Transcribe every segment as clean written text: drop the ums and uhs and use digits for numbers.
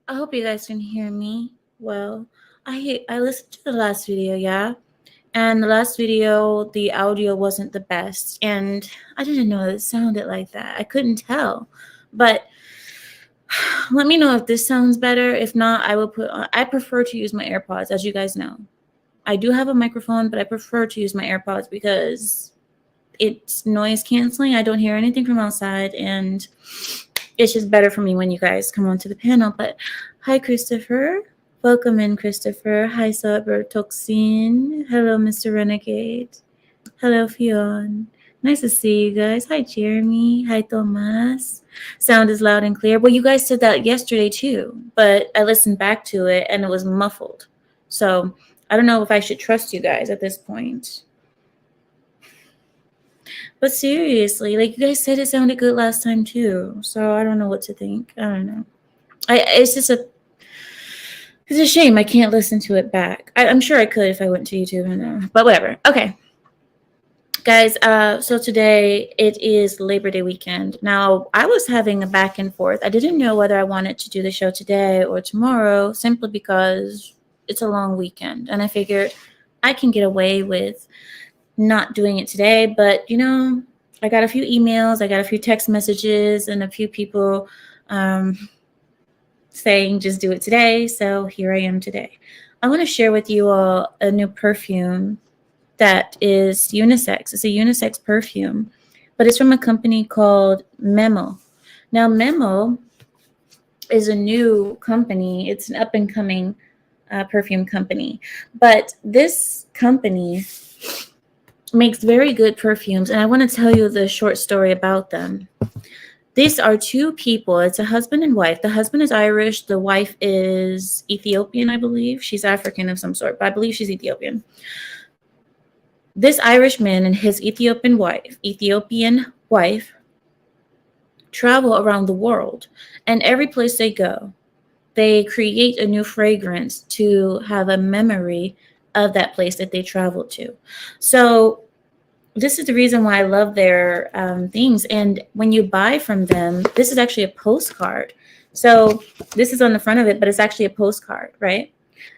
I hope you guys can hear me well. I listened to the last video, yeah, and the last video the audio wasn't the best, and I didn't know it sounded like that. I couldn't tell, but let me know if this sounds better. If not, I will put. I prefer to use my AirPods, as you guys know. I do have a microphone, but I prefer to use my AirPods because it's noise canceling. I don't hear anything from outside, and it's just better for me when you guys come onto the panel. But hi, Christopher. Welcome in, Christopher. Hi, Cyber Toxin. Hello, Mr. Renegade. Hello, Fionn. Nice to see you guys. Hi, Jeremy. Hi, Thomas. Sound is loud and clear. Well, you guys said that yesterday too, but I listened back to it and it was muffled. So I don't know if I should trust you guys at this point. But seriously, like you guys said, it sounded good last time too. So I don't know what to think. I don't know. It's a shame I can't listen to it back. I'm sure I could if I went to YouTube and but whatever. Okay, guys. So today it is Labor Day weekend. Now I was having a back and forth. I didn't know whether I wanted to do the show today or tomorrow, simply because it's a long weekend, and I figured I can get away with not doing it today. But I got a few emails, I got a few text messages, and a few people saying just do it today. So here I am today. I want to share with you all a new perfume that is unisex. It's a unisex perfume, but it's from a company called Memo. Now, Memo is a new company. It's an up and coming perfume company, but this company makes very good perfumes, and I want to tell you the short story about them. These are two people. It's a husband and wife. The husband is Irish. The wife is Ethiopian, I believe. She's African of some sort, but I believe she's Ethiopian. This Irish man and his Ethiopian wife travel around the world, and every place they go, they create a new fragrance to have a memory of that place that they traveled to. So this is the reason why I love their things. And when you buy from them, this is actually a postcard. So this is on the front of it, but it's actually a postcard, right?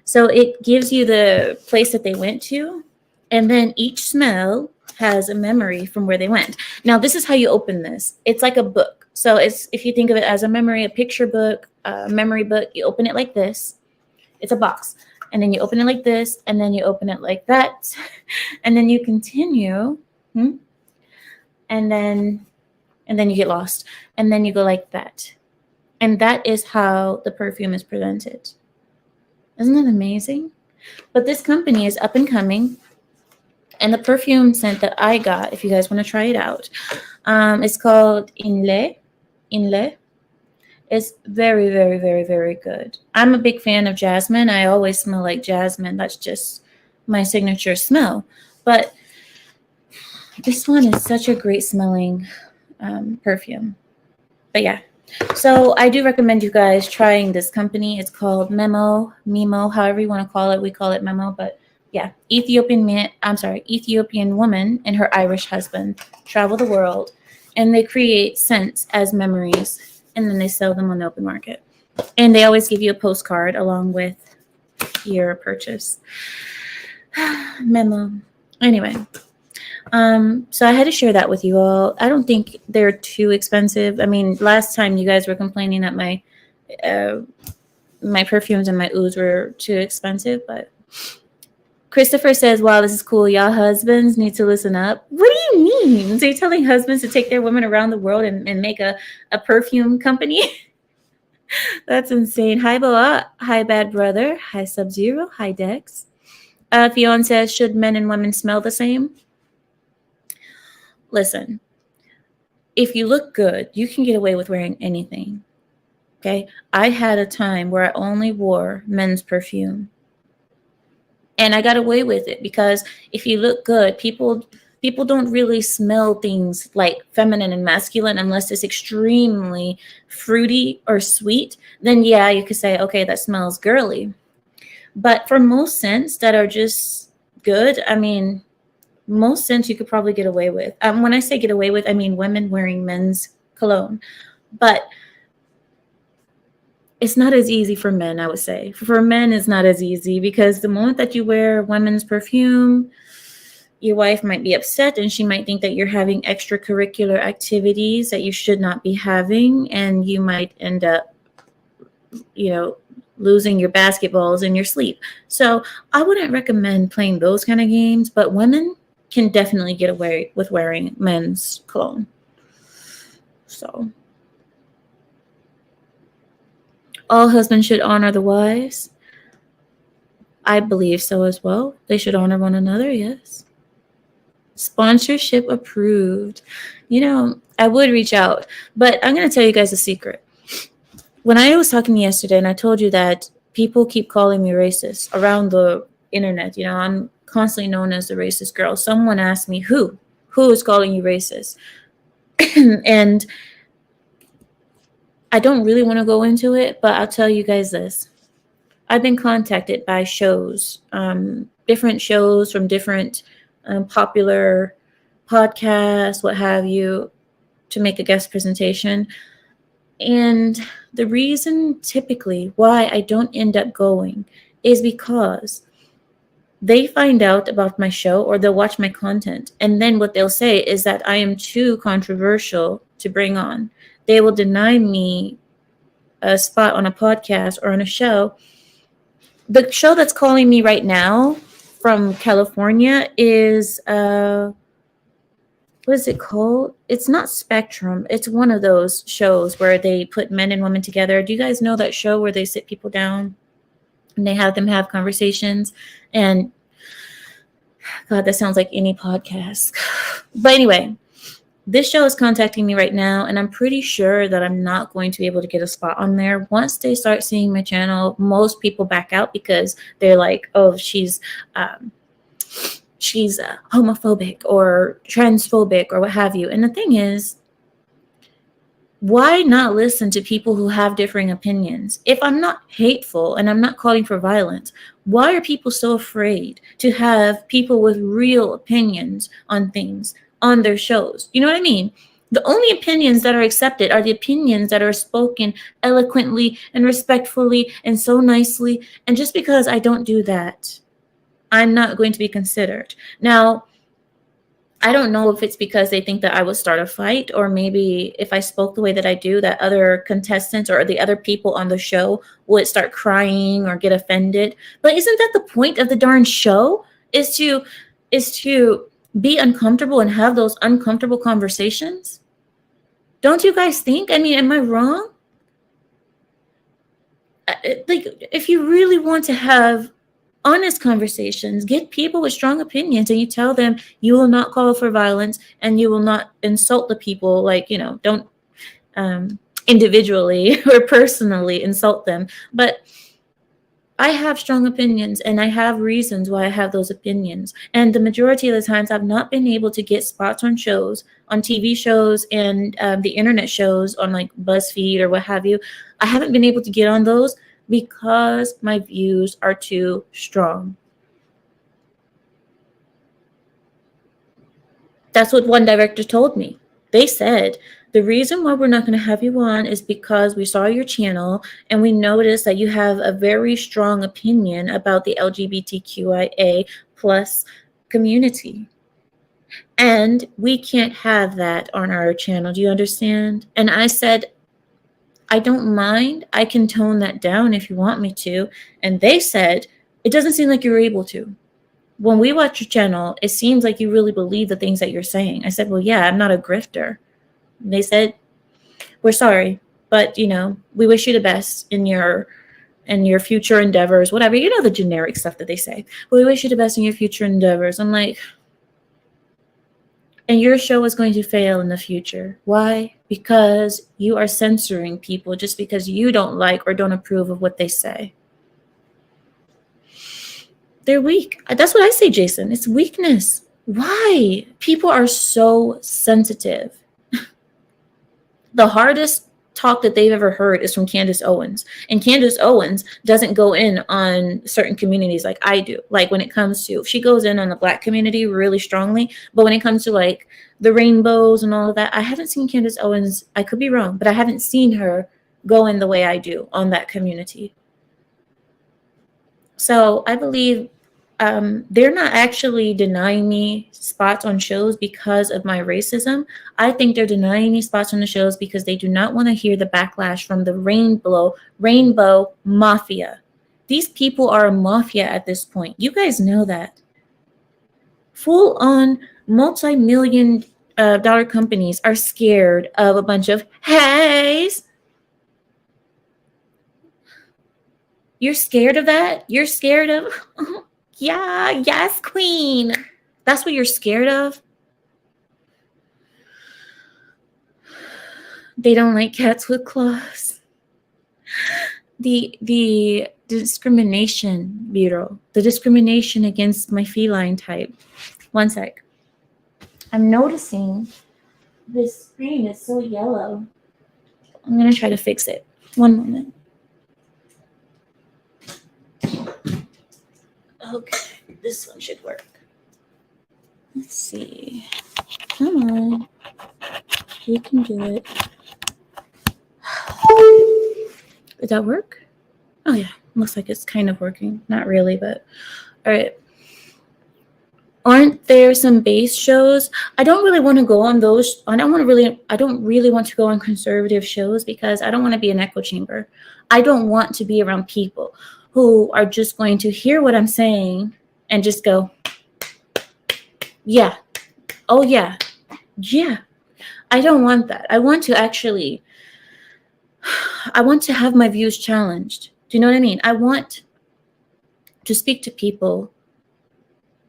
So it gives you the place that they went to, and then each smell has a memory from where they went. Now, this is how you open this. It's like a book. So it's, if you think of it as a memory, a picture book, a memory book, you open it like this. It's a box. And then you open it like this, and then you open it like that. And then you continue. And then you get lost. And then you go like that. And that is how the perfume is presented. Isn't that amazing? But this company is up and coming. And the perfume scent that I got, if you guys want to try it out, it's called Inle. It's very, very, very, very good. I'm a big fan of jasmine. I always smell like jasmine. That's just my signature smell. But this one is such a great smelling perfume. But yeah. So I do recommend you guys trying this company. It's called Memo, however you want to call it. We call it Memo, but yeah, Ethiopian woman and her Irish husband travel the world, and they create scents as memories, and then they sell them on the open market. And they always give you a postcard along with your purchase. Memo. Anyway, so I had to share that with you all. I don't think they're too expensive. I mean, last time you guys were complaining that my perfumes and my ouds were too expensive, but Christopher says, wow, this is cool. Y'all husbands need to listen up. What do you mean? So you're telling husbands to take their women around the world and make a perfume company? That's insane. Hi, Boa. Hi, Bad Brother. Hi, Sub-Zero. Hi, Dex. Fionn says, should men and women smell the same? Listen, if you look good, you can get away with wearing anything. Okay? I had a time where I only wore men's perfume. And I got away with it because if you look good, people don't really smell things like feminine and masculine unless it's extremely fruity or sweet. Then yeah, you could say, okay, that smells girly. But for most scents that are just good, I mean, most scents you could probably get away with. When I say get away with, I mean women wearing men's cologne. But It's not as easy for men, I would say. For men, it's not as easy because the moment that you wear women's perfume, your wife might be upset and she might think that you're having extracurricular activities that you should not be having, and you might end up, you know, losing your basketballs in your sleep. So I wouldn't recommend playing those kind of games, but women can definitely get away with wearing men's cologne. So all husbands should honor the wives. I believe so as well. They should honor one another, yes. Sponsorship approved. You know, I would reach out, but I'm going to tell you guys a secret. When I was talking yesterday and I told you that people keep calling me racist around the internet, you know, I'm constantly known as the racist girl. Someone asked me, who is calling you racist? And I don't really want to go into it, but I'll tell you guys this. I've been contacted by shows, different shows from different popular podcasts, what have you, to make a guest presentation. And the reason typically why I don't end up going is because they find out about my show or they'll watch my content. And then what they'll say is that I am too controversial to bring on. They will deny me a spot on a podcast or on a show. The show that's calling me right now from California is what is it called? It's not Spectrum. It's one of those shows where they put men and women together. Do you guys know that show where they sit people down and they have them have conversations? And God, that sounds like any podcast. But anyway, this show is contacting me right now, and I'm pretty sure that I'm not going to be able to get a spot on there. Once they start seeing my channel, most people back out because they're like, oh, she's homophobic or transphobic or what have you. And the thing is, why not listen to people who have differing opinions? If I'm not hateful and I'm not calling for violence, why are people so afraid to have people with real opinions on things on their shows? You know what I mean? The only opinions that are accepted are the opinions that are spoken eloquently and respectfully and so nicely. And just because I don't do that, I'm not going to be considered. Now, I don't know if it's because they think that I would start a fight, or maybe if I spoke the way that I do, that other contestants or the other people on the show would start crying or get offended. But isn't that the point of the darn show? Is to be uncomfortable and have those uncomfortable conversations? Don't you guys think? I mean, am I wrong? Like, if you really want to have honest conversations, get people with strong opinions, and you tell them you will not call for violence and you will not insult the people, like, you know, don't individually or personally insult them. But I have strong opinions and I have reasons why I have those opinions. And the majority of the times I've not been able to get spots on shows, on TV shows and the internet shows on like BuzzFeed or what have you. I haven't been able to get on those because my views are too strong. That's what one director told me. They said, the reason why we're not going to have you on is because we saw your channel and we noticed that you have a very strong opinion about the LGBTQIA plus community. And we can't have that on our channel. Do you understand? And I said, I don't mind. I can tone that down if you want me to. And they said, it doesn't seem like you're able to. When we watch your channel, it seems like you really believe the things that you're saying. I said, well, yeah, I'm not a grifter. And they said, we're sorry, but, you know, we wish you the best in your future endeavors, whatever. You know, the generic stuff that they say. We wish you the best in your future endeavors. I'm like, and your show is going to fail in the future. Why? Because you are censoring people just because you don't like or don't approve of what they say. They're weak. That's what I say, Jason. It's weakness. Why? People are so sensitive. The hardest talk that they've ever heard is from Candace Owens. And Candace Owens doesn't go in on certain communities like I do. Like when it comes to, she goes in on the Black community really strongly, but when it comes to like the rainbows and all of that, I haven't seen Candace Owens, I could be wrong, but I haven't seen her going the way I do on that community. So I believe they're not actually denying me spots on shows because of my racism. I think they're denying me spots on the shows because they do not want to hear the backlash from the rainbow mafia. These people are a mafia at this point. You guys know that. Full on multi-million dollar companies are scared of a bunch of hays. You're scared of that? You're scared of, yeah, yes, queen. That's what you're scared of? They don't like cats with claws. The discrimination bureau, the discrimination against my feline type. One sec. I'm noticing this screen is so yellow. I'm gonna try to fix it. One moment. Okay, this one should work. Let's see. Come on. You can do it. Did that work? Oh yeah, looks like it's kind of working. Not really, but all right. Aren't there some base shows? I don't really want to go on those. I don't really want to go on conservative shows because I don't want to be an echo chamber. I don't want to be around people who are just going to hear what I'm saying and just go, yeah, oh yeah, yeah. I don't want that. I want to have my views challenged. Do you know what I mean? I want to speak to people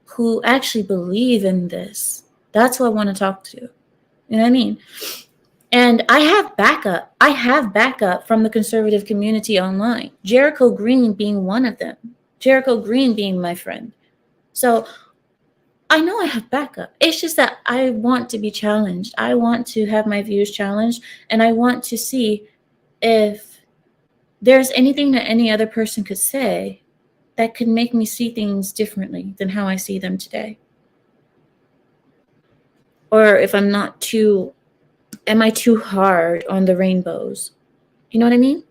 who actually believe in this. That's who I want to talk to. You know what I mean? And I have backup. I have backup from the conservative community online. Jericho Green being one of them. Jericho Green being my friend. So I know I have backup. It's just that I want to be challenged. I want to have my views challenged. And I want to see if there's anything that any other person could say that could make me see things differently than how I see them today. Or if am I too hard on the rainbows? You know what I mean?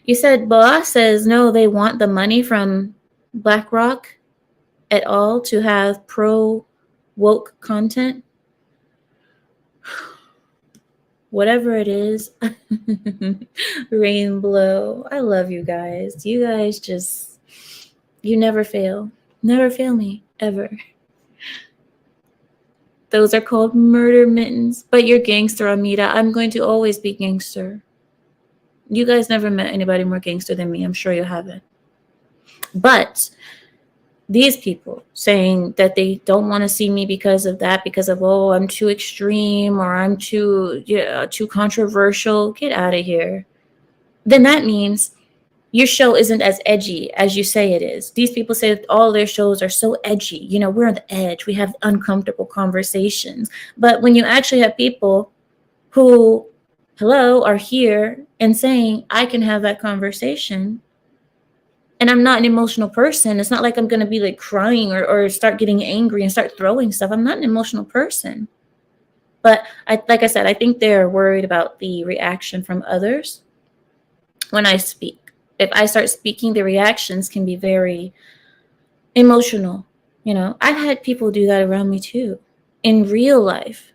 You said Boa says no, they want the money from BlackRock at all to have pro woke content. Whatever it is. Rainbow. I love you guys. You guys you never fail. Never fail me, ever. Those are called murder mittens. But you're gangster, Amita. I'm going to always be gangster. You guys never met anybody more gangster than me. I'm sure you haven't. But these people saying that they don't want to see me because of that, because of, oh, I'm too extreme or I'm too controversial. Get out of here. Then that means your show isn't as edgy as you say it is. These people say that all their shows are so edgy. You know, we're on the edge. We have uncomfortable conversations. But when you actually have people who, are here and saying, I can have that conversation, and I'm not an emotional person. It's not like I'm going to be like crying or start getting angry and start throwing stuff. I'm not an emotional person. But like I said, I think they're worried about the reaction from others when I speak. If I start speaking, the reactions can be very emotional. You know, I've had people do that around me too. In real life,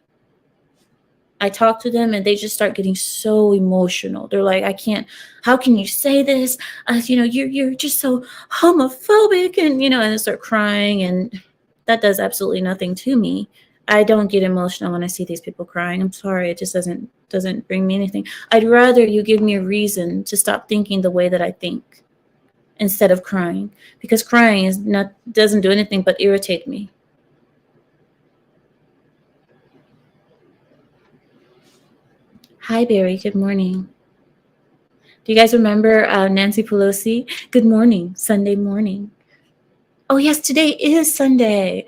I talk to them and they just start getting so emotional. They're like, I can't, how can you say this? You're just so homophobic, and, and they start crying, and that does absolutely nothing to me. I don't get emotional when I see these people crying. I'm sorry. It just doesn't bring me anything. I'd rather you give me a reason to stop thinking the way that I think instead of crying, because crying doesn't do anything but irritate me. Hi, Barry. Good morning. Do you guys remember Nancy Pelosi? Good morning, Sunday morning. Oh, yes, today is Sunday.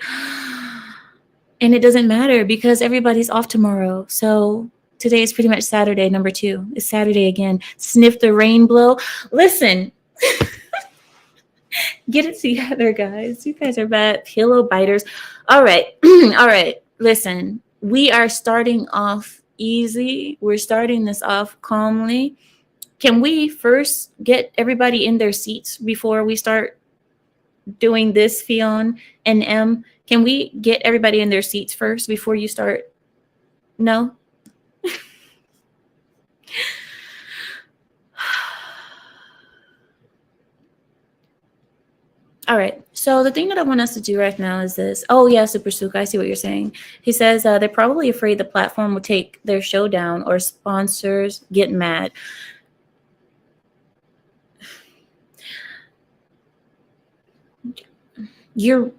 And it doesn't matter because everybody's off tomorrow. So today is pretty much Saturday, number 2. It's Saturday again. Sniff the rain blow. Listen. Get it together, guys. You guys are bad pillow biters. All right. All right. Listen, we are starting off easy. We're starting this off calmly. Can we first get everybody in their seats before we start doing this, Fionn and M? Can we get everybody in their seats first before you start? No? All right. So the thing that I want us to do right now is this. Oh, yeah, Super Suka, I see what you're saying. He says they're probably afraid the platform will take their show down or sponsors get mad. You're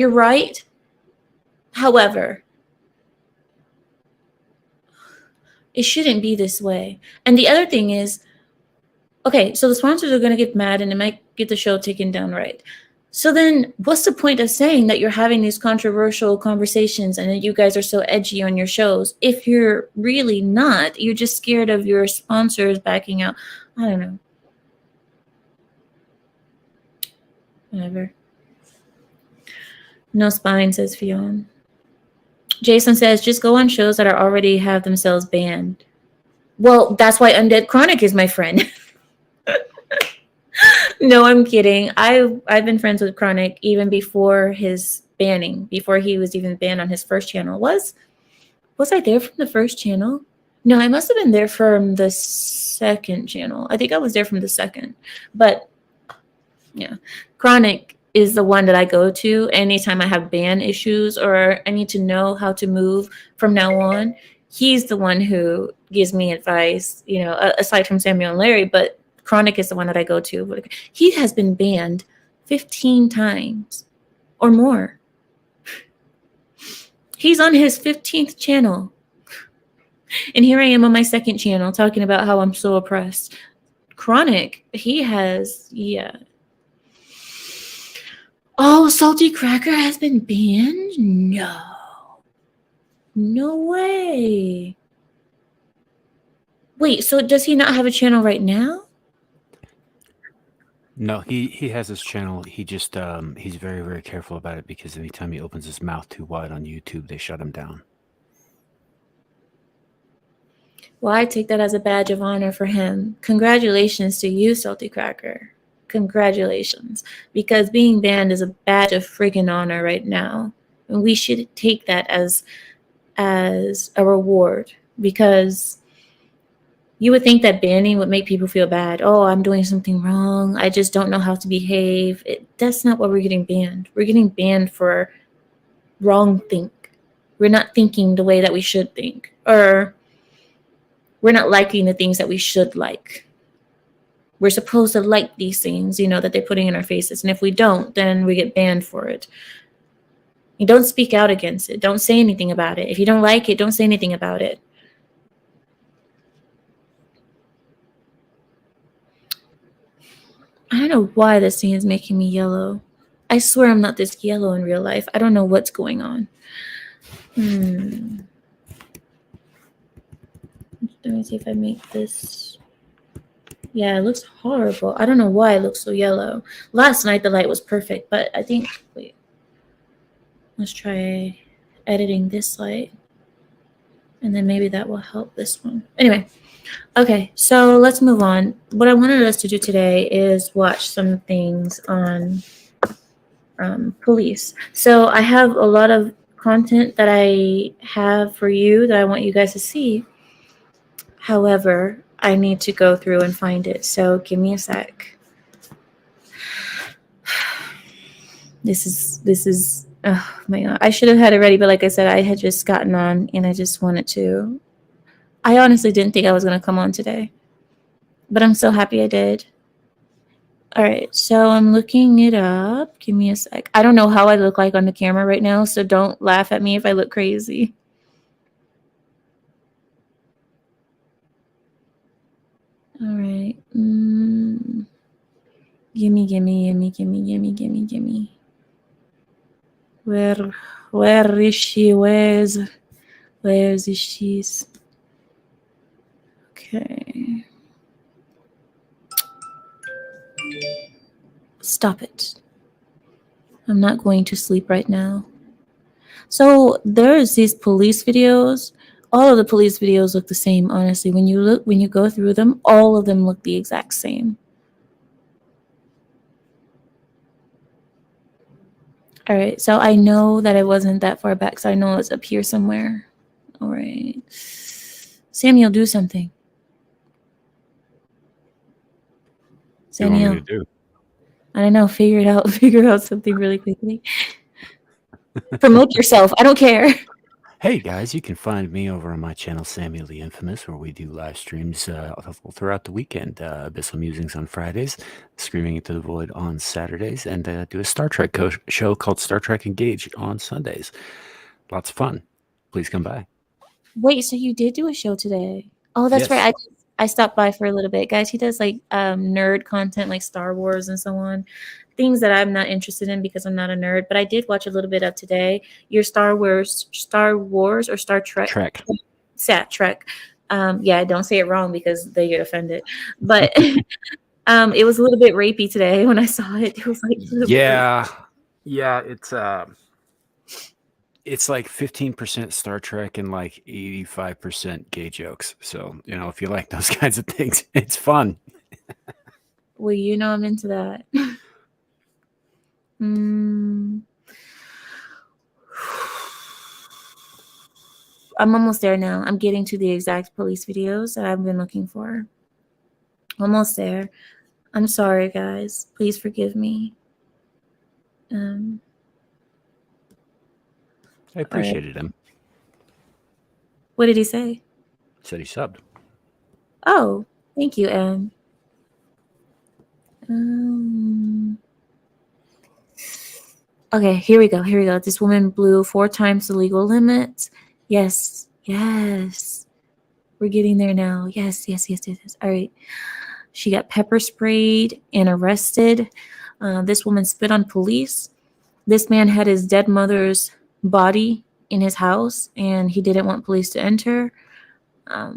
right. However, it shouldn't be this way. And the other thing is, okay, so the sponsors are going to get mad and it might get the show taken down, right? So then what's the point of saying that you're having these controversial conversations and that you guys are so edgy on your shows if you're really not? You're just scared of your sponsors backing out. I don't know. Whatever. No spine, says Fionn. Jason says, just go on shows that are already have themselves banned. Well, that's why Undead Chronic is my friend. No, I'm kidding. I've been friends with Chronic even before his banning, before he was even banned on his first channel. Was I there from the first channel? No, I must have been there from the second channel. I think I was there from the second. But yeah, Chronic is the one that I go to anytime I have ban issues or I need to know how to move from now on. He's the one who gives me advice, aside from Samuel and Larry, but Chronic is the one that I go to. He has been banned 15 times or more. He's on his 15th channel. And here I am on my second channel talking about how I'm so oppressed. Chronic, he has, yeah. Oh, Salty Cracker has been banned? No. No way. Wait, so does he not have a channel right now? No, he has his channel. He just he's very, very careful about it because anytime he opens his mouth too wide on YouTube, they shut him down. Well, I take that as a badge of honor for him. Congratulations to you, Salty Cracker. Congratulations. Because being banned is a badge of friggin' honor right now. And we should take that as a reward. Because you would think that banning would make people feel bad. Oh, I'm doing something wrong. I just don't know how to behave. That's not what we're getting banned. We're getting banned for wrong think. We're not thinking the way that we should think. Or we're not liking the things that we should like. We're supposed to like these things, that they're putting in our faces. And if we don't, then we get banned for it. You don't speak out against it. Don't say anything about it. If you don't like it, don't say anything about it. I don't know why this thing is making me yellow. I swear I'm not this yellow in real life. I don't know what's going on. Let me see if I make this. Yeah, it looks horrible. I don't know why it looks so yellow. Last night the light was perfect, but I think, wait. Let's try editing this light. And then maybe that will help this one. Anyway, okay, so let's move on. What I wanted us to do today is watch some things on police. So I have a lot of content that I have for you that I want you guys to see. However, I need to go through and find it. So give me a sec. This is oh my God. I should have had it ready, but like I said, I had just gotten on and I just wanted to. I honestly didn't think I was going to come on today, but I'm so happy I did. All right, so I'm looking it up. Give me a sec. I don't know how I look like on the camera right now, so don't laugh at me if I look crazy. All right. Gimme. Where is she? Where's she? Okay. Stop it. I'm not going to sleep right now. So there's these police videos. All of the police videos look the same, honestly. When you go through them, all of them look the exact same. All right, so I know that it wasn't that far back, so I know it's up here somewhere. All right. Samuel, do something. What do you want Samuel, me to do? I don't know, figure it out. Figure out something really quickly. Promote yourself. I don't care. Hey guys, you can find me over on my channel, Samuel the Infamous, where we do live streams throughout the weekend. Abyssal Musings on Fridays, Screaming into the Void on Saturdays, and do a Star Trek show called Star Trek Engage on Sundays. Lots of fun. Please come by. Wait, so you did do a show today? Oh, that's right. Yes. I stopped by for a little bit, guys. He does like nerd content, like Star Wars and so on. Things that I'm not interested in because I'm not a nerd. But I did watch a little bit of today. Your Star Wars or Star Trek? Trek. Yeah, don't say it wrong because they get offended. But it was a little bit rapey today when I saw it. It was like yeah, it's like 15% Star Trek and like 85% gay jokes. So, if you like those kinds of things, it's fun. Well, I'm into that. I'm almost there now. I'm getting to the exact police videos that I've been looking for. Almost there. I'm sorry, guys. Please forgive me. I appreciated him. What did he say? Said he subbed. Oh, thank you, Em. Okay, here we go. This woman blew 4 times the legal limit. Yes. We're getting there now. Yes. All right. She got pepper sprayed and arrested. This woman spit on police. This man had his dead mother's body in his house, and he didn't want police to enter. A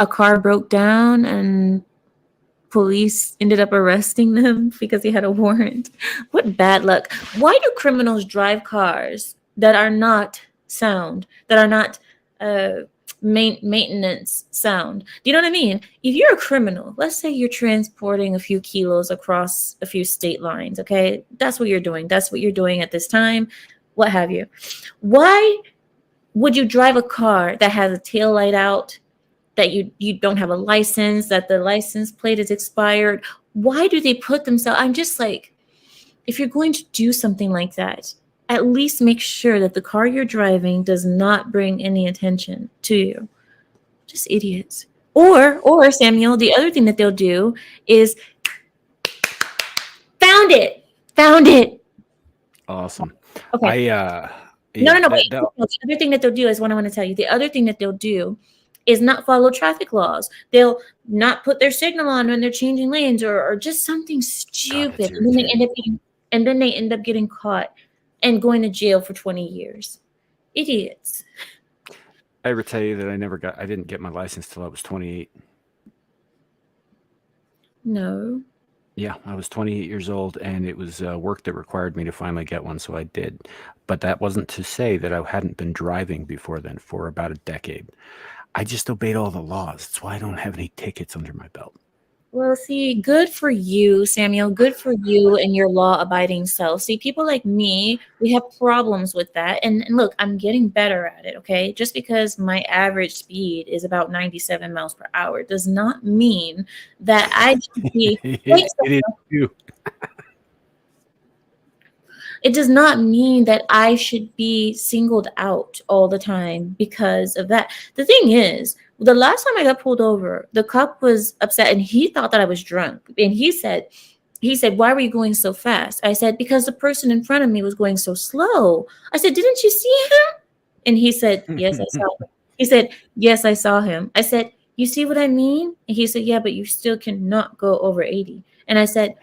car broke down, and police ended up arresting them because he had a warrant. What bad luck. Why do criminals drive cars that are not sound, that are not maintenance sound? Do you know what I mean? If you're a criminal, let's say you're transporting a few kilos across a few state lines, okay? That's what you're doing. That's what you're doing at this time, what have you. Why would you drive a car that has a tail light out, that you don't have a license, that the license plate is expired? Why do they put themselves? I'm just like, if you're going to do something like that, at least make sure that the car you're driving does not bring any attention to you. Just idiots. Or Samuel, the other thing that they'll do is found it. Awesome. Okay. No. Wait. The other thing that they'll do is what I want to tell you. The other thing that they'll do is not follow traffic laws. They'll not put their signal on when they're changing lanes or just something stupid. God, and then they end up getting caught and going to jail for 20 years. Idiots. I ever tell you that I didn't get my license till I was 28? No. Yeah, I was 28 years old, and it was work that required me to finally get one, so I did. But that wasn't to say that I hadn't been driving before then for about a decade. I just obeyed all the laws. That's why I don't have any tickets under my belt. Well, see, good for you, Samuel. Good for you and your law-abiding self. See, people like me, we have problems with that. And look, I'm getting better at it, okay? Just because my average speed is about 97 miles per hour does not mean that I should be... It does not mean that I should be singled out all the time because of that. The thing is, the last time I got pulled over, the cop was upset and he thought that I was drunk. And he said, why were you going so fast? I said, because the person in front of me was going so slow. I said, didn't you see him? And he said, yes, I saw him. He said, yes, I saw him. I said, you see what I mean? And he said, yeah, but you still cannot go over 80. And I said,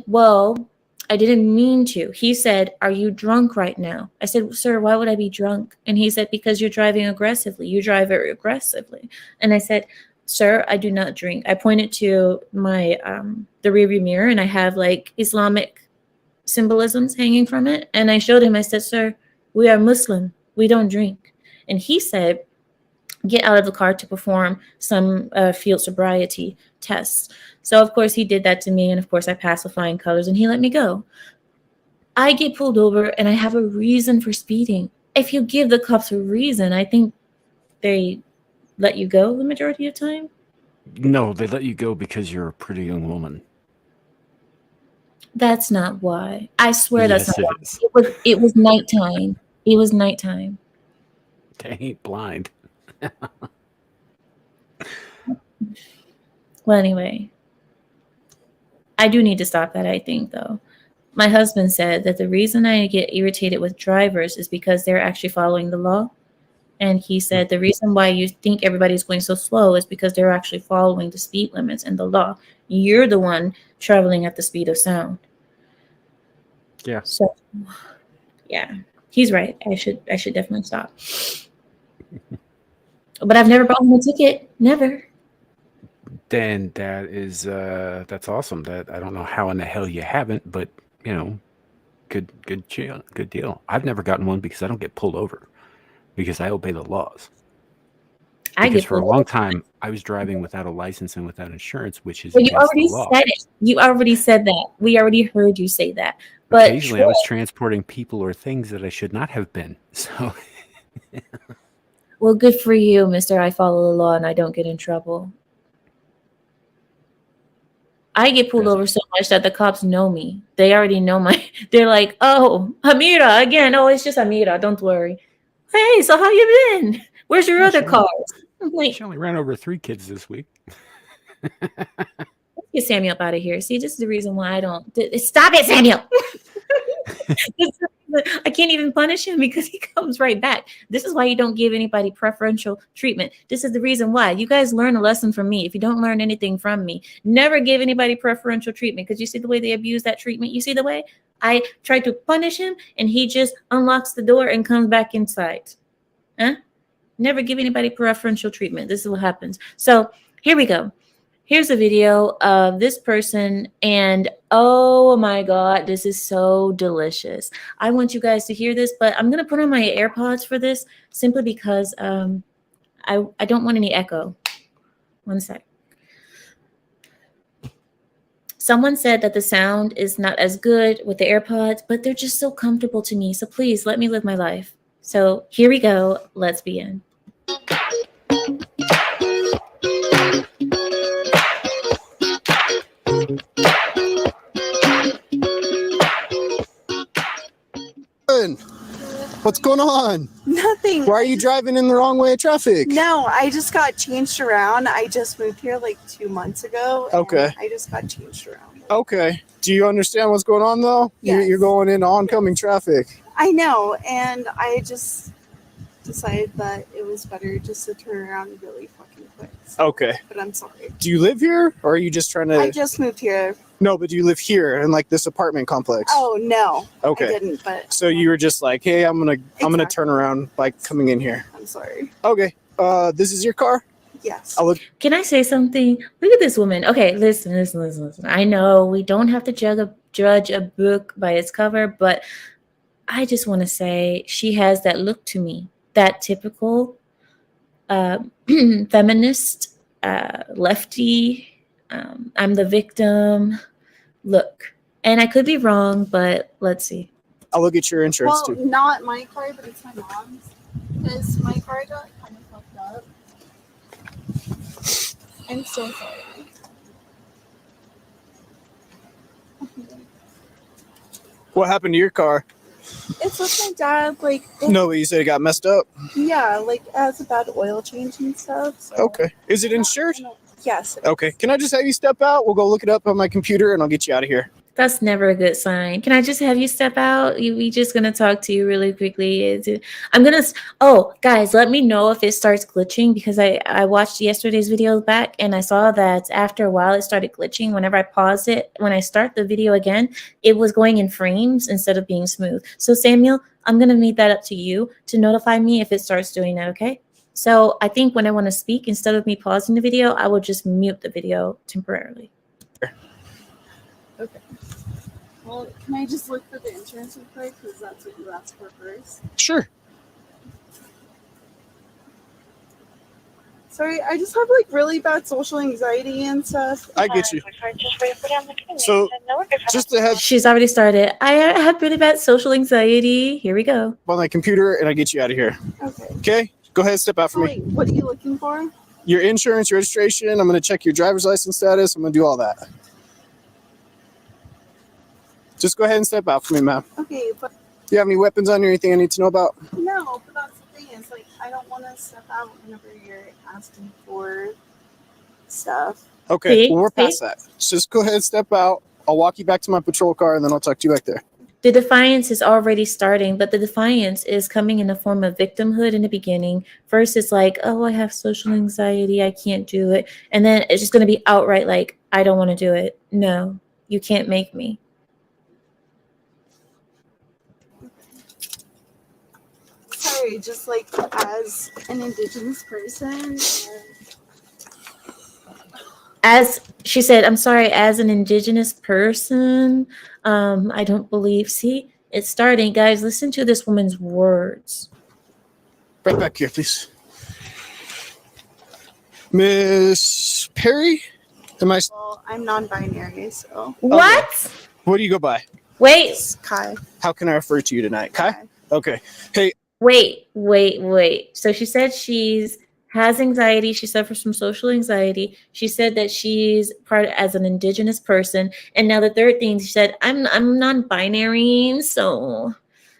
well, I didn't mean to. He said, are you drunk right now? I said, sir, why would I be drunk? And he said, because you're driving aggressively. You drive very aggressively. And I said, sir, I do not drink. I pointed to my the rearview mirror, and I have like Islamic symbolisms hanging from it. And I showed him, I said, sir, we are Muslim. We don't drink. And he said, get out of the car to perform some field sobriety tests. So, of course, he did that to me. And, of course, I passed with flying colors and he let me go. I get pulled over and I have a reason for speeding. If you give the cops a reason, I think they let you go the majority of the time. No, they let you go because you're a pretty young woman. That's not why. I swear Yes, that's it not is. why. It was nighttime. It was nighttime. They ain't blind. Well, anyway, I do need to stop that, I think, though. My husband said that the reason I get irritated with drivers is because they're actually following the law. And he said the reason why you think everybody's going so slow is because they're actually following the speed limits and the law. You're the one traveling at the speed of sound. Yeah. So, yeah, he's right. I should definitely stop. But I've never bought him a ticket. Never. Then that is that's awesome. That I don't know how in the hell you haven't, but you know, good deal. I've never gotten one because I don't get pulled over because I obey the laws. Because for a long time I was driving without a license and without insurance, which is well, you against already the law. said it. You already said that. We already heard you say that. But occasionally I was transporting people or things that I should not have been. So well, good for you, Mr. I follow the law and I don't get in trouble. I get pulled over so much that the cops know me. They already know they're like, oh, Amira, again. Oh, it's just Amira. Don't worry. Hey, so how you been? Where's your other cars? Like, she only ran over 3 kids this week. Let's get Samuel up out of here. See, this is the reason why I don't. Stop it, Samuel. I can't even punish him because he comes right back. This is why you don't give anybody preferential treatment. This is the reason why. You guys learn a lesson from me. If you don't learn anything from me, never give anybody preferential treatment because you see the way they abuse that treatment. You see the way I try to punish him and he just unlocks the door and comes back inside. Huh? Never give anybody preferential treatment. This is what happens. So here we go. Here's a video of this person, and oh my God, this is so delicious. I want you guys to hear this, but I'm going to put on my AirPods for this simply because I don't want any echo. One sec. Someone said that the sound is not as good with the AirPods, but they're just so comfortable to me. So please let me live my life. So here we go. Let's begin. What's going on? Nothing. Why are you driving in the wrong way of traffic? No, I just got changed around. I just moved here like 2 months ago. Okay. I just got changed around. Okay. Do you understand what's going on though? Yes. You're going into oncoming traffic. I know, and I just decided that it was better just to turn around really fucking quick. Okay. But I'm sorry. Do you live here or are you just trying to... I just moved here. No, but do you live here in like this apartment complex? Oh, no. Okay. I didn't, but... So you were just like, hey, I'm gonna turn around by coming in here. I'm sorry. Okay. This is your car? Yes. Can I say something? Look at this woman. Okay, listen. I know we don't have to judge a book by its cover, but I just want to say she has that look to me, that typical feminist, lefty, I'm the victim look. And I could be wrong, but let's see. I'll look at your insurance Well, too. not my car, but it's my mom's. Because my car got kind of fucked up. I'm so sorry. What happened to your car? It's with my dad, like... No, but you said it got messed up? Yeah, like, it has a bad oil change and stuff. So. Okay. Is it insured? Yes. Okay. Can I just have you step out? We'll go look it up on my computer and I'll get you out of here. That's never a good sign. Can I just have you step out? We just gonna talk to you really quickly. Oh, guys, let me know if it starts glitching because I watched yesterday's video back and I saw that after a while it started glitching. Whenever I paused it, when I start the video again, it was going in frames instead of being smooth. So Samuel, I'm gonna leave that up to you to notify me if it starts doing that, okay? So I think when I want to speak, instead of me pausing the video, I will just mute the video temporarily. Okay. Well, can I just look for the insurance real quick? Because that's what you asked for first. Sure. Sorry, I just have like really bad social anxiety and stuff. I get you. So, just to head She's already started. I have really bad social anxiety. Here we go. on my computer and I get you out of here. Okay. Okay? Go ahead and step out for Oh, me. wait, what are you looking for? Your insurance, your registration. I'm going to check your driver's license status. I'm going to do all that. Just go ahead and step out for me, ma'am. Okay, but Do you have any weapons on you or anything I need to know about? no, but that's the thing. It's like I don't want to step out whenever you're asking for stuff. Okay, See? well, we're See? past that. Just go ahead and step out. I'll walk you back to my patrol car and then I'll talk to you back there. The defiance is already starting, but the defiance is coming in the form of victimhood in the beginning. First, it's like, oh, I have social anxiety. I can't do it. And then it's just going to be outright like, I don't want to do it. No, you can't make me. Sorry, just like as an indigenous person. As she said, I'm sorry, as an indigenous person, I don't believe. See, it's starting. Guys, listen to this woman's words. Right back here, please. Miss Perry? Am I? Well, I'm non-binary, so What? What do you go by? Wait, it's Kai. How can I refer to you tonight? Kai? Okay. Hey, wait. So she said has anxiety. She suffers from social anxiety. She said that she's part as an indigenous person. And now the third thing she said, I'm non-binary. So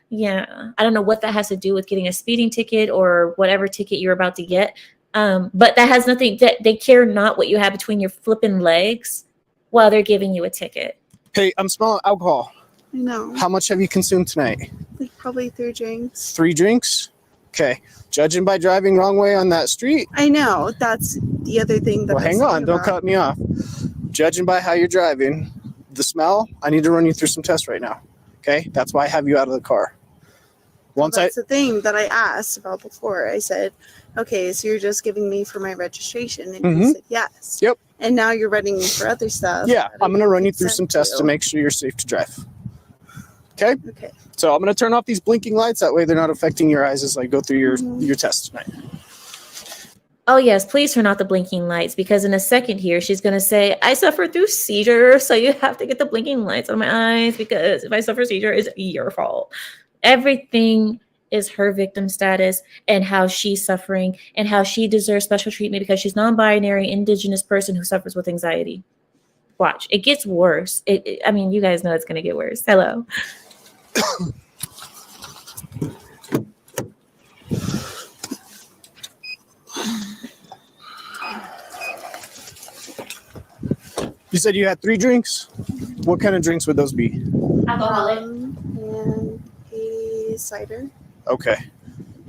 yeah, I don't know what that has to do with getting a speeding ticket or whatever ticket you're about to get. But that has nothing. They care not what you have between your flipping legs while they're giving you a ticket. hey, I'm smelling alcohol. I know. How much have you consumed tonight? Like probably 3 drinks. 3 drinks? Okay. Judging by driving wrong way on that street. I know. That's the other thing that Well, I was hang on. thinking Don't about. cut me off. Judging by how you're driving, the smell, I need to run you through some tests right now. Okay? That's why I have you out of the car. Once That's the thing that I asked about before. I said, okay, so you're just giving me for my registration. And you Mhm. said yes. Yep. And now you're running me for other stuff. Yeah, that I I'm going to run you didn't through some consent tests to make sure you're safe to drive. Okay? Okay. So I'm going to turn off these blinking lights. That way they're not affecting your eyes as I go through Mhm. your test tonight. Oh, yes, please turn off the blinking lights because in a second here, she's going to say, I suffer through seizure, so you have to get the blinking lights on my eyes because if I suffer seizure, it's your fault. Everything is her victim status and how she's suffering and how she deserves special treatment because she's non-binary, indigenous person who suffers with anxiety. Watch, it gets worse. I mean, you guys know it's going to get worse. Hello. You said you had 3 drinks? What kind of drinks would those be? And a cider. Okay.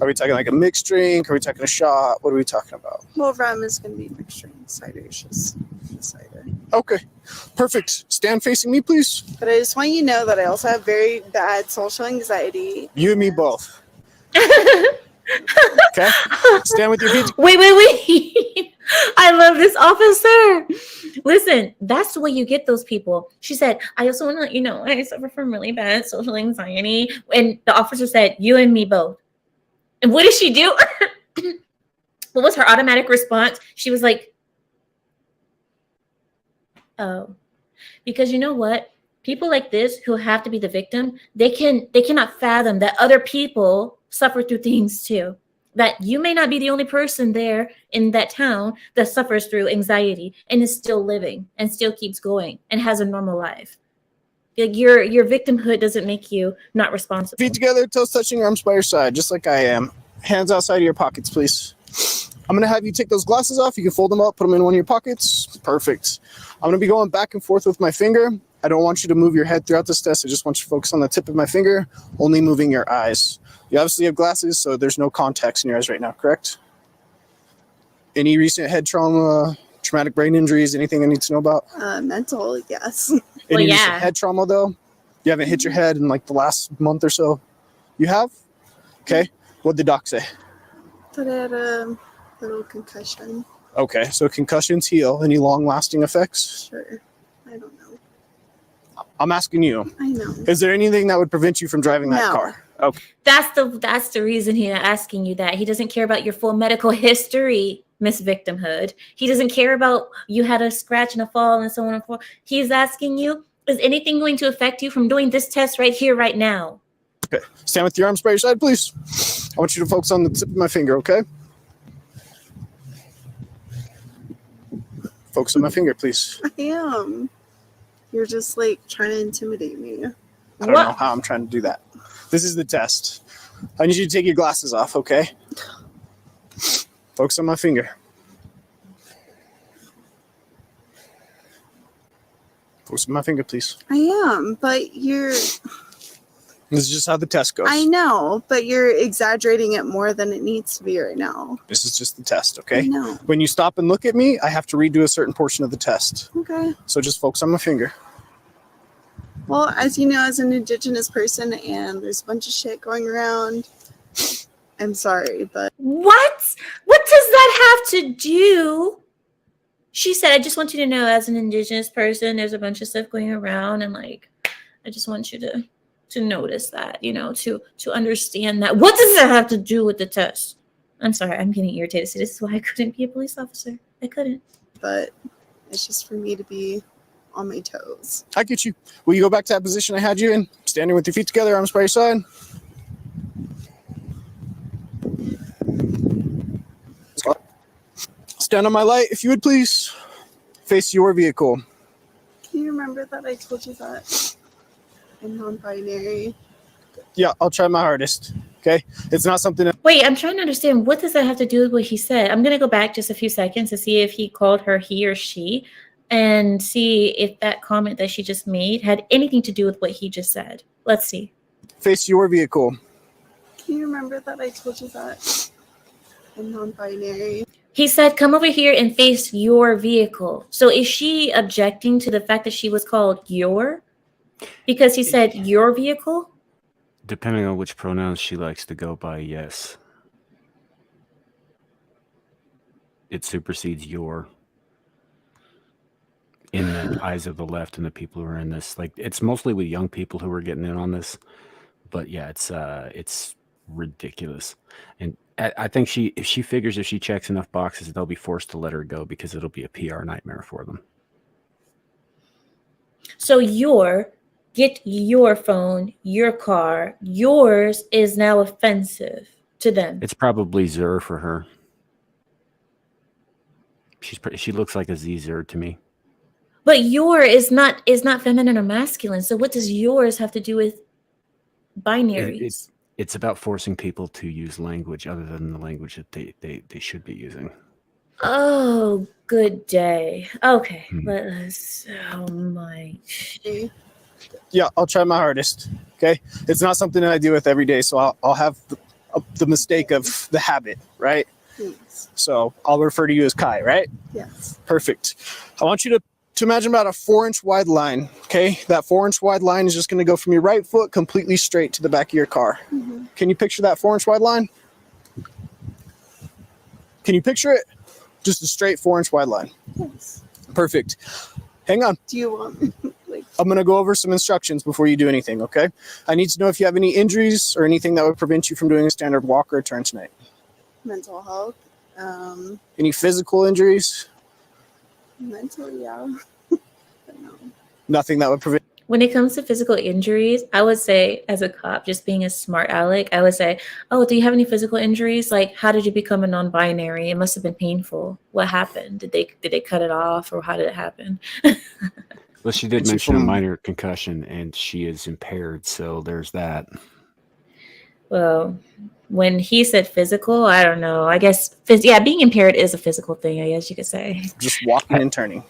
Are we talking like a mixed drink? Are we talking a shot? What are we talking about? Well, rum is going to be mixed drink. Cider is just cider. Okay. Perfect. Stand facing me, please. But I just want you to know that I also have very bad social anxiety. You and me both. Okay? Stand with your feet. Wait. I love this officer. Listen, that's the way you get those people. She said, I also want to let you know I suffer from really bad social anxiety. And the officer said, you and me both. And what did she do? What was her automatic response? She was like, oh, because you know what? People like this who have to be the victim, they cannot fathom that other people suffer through things too. That you may not be the only person there in that town that suffers through anxiety and is still living and still keeps going and has a normal life. Like your victimhood doesn't make you not responsible. Feet together, toes touching, arms by your side, just like I am. Hands outside of your pockets, please. I'm going to have you take those glasses off. You can fold them up, put them in one of your pockets. Perfect. I'm going to be going back and forth with my finger. I don't want you to move your head throughout this test. I just want you to focus on the tip of my finger, only moving your eyes. You obviously have glasses, so there's no contacts in your eyes right now, correct? Any recent head trauma, traumatic brain injuries, anything I need to know about? Mental, yes. Any yeah. recent head trauma, though? You haven't hit your head in like the last month or so? You have? Okay. What'd the doc say? But I had a little concussion. Okay, so concussions heal. Any long-lasting effects? Sure. I don't know. I'm asking you. I know. Is there anything that would prevent you from driving that No. car? Okay. That's the reason he's asking you that. He doesn't care about your full medical history, Miss Victimhood. He doesn't care about you had a scratch and a fall and so on and so forth. He's asking you, is anything going to affect you from doing this test right here, right now? Okay. Stand with your arms by your side, please. I want you to focus on the tip of my finger, okay? Focus on my finger, please. I am. You're just like trying to intimidate me. I don't know how I'm trying to do that. This is the test. I need you to take your glasses off, okay? Focus on my finger. Focus on my finger, please. I am, but you're. This is just how the test goes. I know, but you're exaggerating it more than it needs to be right now. This is just the test, I okay? know. When you stop and look at me, I have to redo a certain portion of the test. Okay. So just focus on my finger. Well, as you know, as an Indigenous person, and there's a bunch of shit going around. I'm sorry, but What? What does that have to do? She said, I just want you to know, as an Indigenous person, there's a bunch of stuff going around, and like, I just want you to notice that, to understand that. What does that have to do with the test? I'm sorry, I'm getting irritated. See, this is why I couldn't be a police officer. I couldn't. but it's just for me to be on my toes. I get you. Will you go back to that position I had you in? Standing with your feet together, arms by your side. Stand on my light, if you would please. Face your vehicle. Can you remember that I told you that I'm non-binary? Yeah, I'll try my hardest. Okay? It's not something that Wait, I'm trying to understand, what does that have to do with what he said? I'm going to go back just a few seconds to see if he called her he or she, and see if that comment that she just made had anything to do with what he just said. Let's see. face your vehicle. Can you remember that I told you that I'm non-binary? He said, come over here and face your vehicle. So is she objecting to the fact that she was called your? Because he said your vehicle? Depending on which pronouns she likes to go by, yes. It supersedes your in the eyes of the left and the people who are in this. Like, it's mostly with young people who are getting in on this. But yeah, it's ridiculous. And I think if she figures if she checks enough boxes, they'll be forced to let her go because it'll be a PR nightmare for them. So get your phone, your car, yours is now offensive to them. It's probably Zer for her. She looks like a Z-Zer to me. But your is not feminine or masculine. So what does yours have to do with binaries? It's about forcing people to use language other than the language that they should be using. Oh, good day. Okay, Hmm. let's. Oh my. Yeah, I'll try my hardest. Okay? It's not something that I deal with every day, so I'll have the mistake of the habit, right? Thanks. So I'll refer to you as Kai, right? Yes. Perfect. I want you to imagine about a 4-inch wide line, okay? That 4-inch wide line is just going to go from your right foot completely straight to the back of your car. Mm-hmm. Can you picture that 4-inch wide line? Can you picture it? Just a straight 4-inch wide line. Yes. Perfect. Hang on. Do you want me, like, I'm going to go over some instructions before you do anything, okay? I need to know if you have any injuries or anything that would prevent you from doing a standard walk or a turn tonight. mental health? Any physical injuries? Mental, yeah. But no. Nothing that would prevent. When it comes to physical injuries, I would say, as a cop, just being a smart aleck, I would say, oh, do you have any physical injuries? Like, how did you become a non-binary? It must have been painful. What happened? Did they cut it off, or how did it happen? Well, she did It's mention a from- minor concussion, and she is impaired, so there's that. Well, when he said physical, I don't know. I guess, being impaired is a physical thing, I guess you could say. Just walking and turning.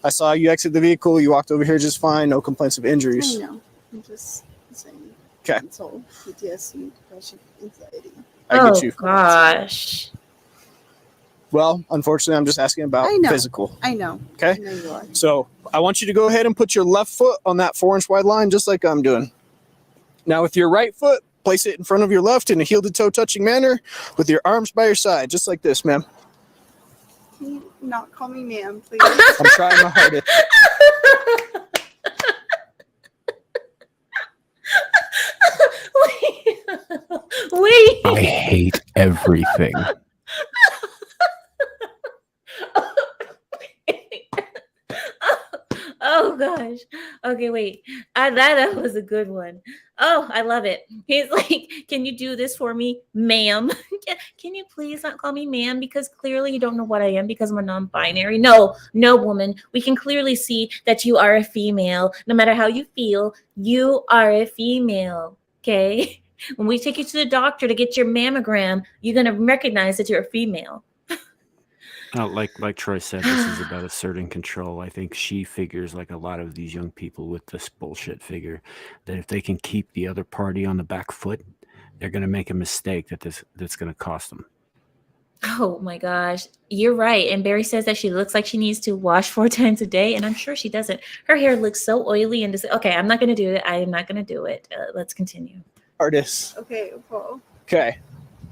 I saw you exit the vehicle. You walked over here just fine. No complaints of I injuries. know. I'm just saying. Okay. Mental, PTSD, depression, anxiety. I get you. Gosh. Well, unfortunately, I'm just asking about I know. physical. I know. Okay. I know you are. So I want you to go ahead and put your left foot on that 4-inch wide line, just like I'm doing. Now, with your right foot, place it in front of your left in a heel-to-toe touching manner with your arms by your side, just like this, ma'am. Can you not call me ma'am, please? I'm trying my hardest. I hate everything. Oh gosh. Okay, wait. That was a good one. Oh, I love it. He's like, "Can you do this for me, ma'am? Can you please not call me ma'am? Because clearly you don't know what I am because I'm a non-binary." No, no, woman. We can clearly see that you are a female. No matter how you feel, you are a female. Okay? When we take you to the doctor to get your mammogram, you're gonna recognize that you're a female. Like Troy said, this is about asserting control. I think she figures, like a lot of these young people with this bullshit figure, that if they can keep the other party on the back foot, they're going to make a mistake that's going to cost them. Oh my gosh, you're right. And Barry says that she looks like she needs to wash 4 times a day, and I'm sure she doesn't. Her hair looks so oily and just okay. I'm not gonna do it. I am not gonna do it. Let's continue. Hardest. Okay, Paul. Okay.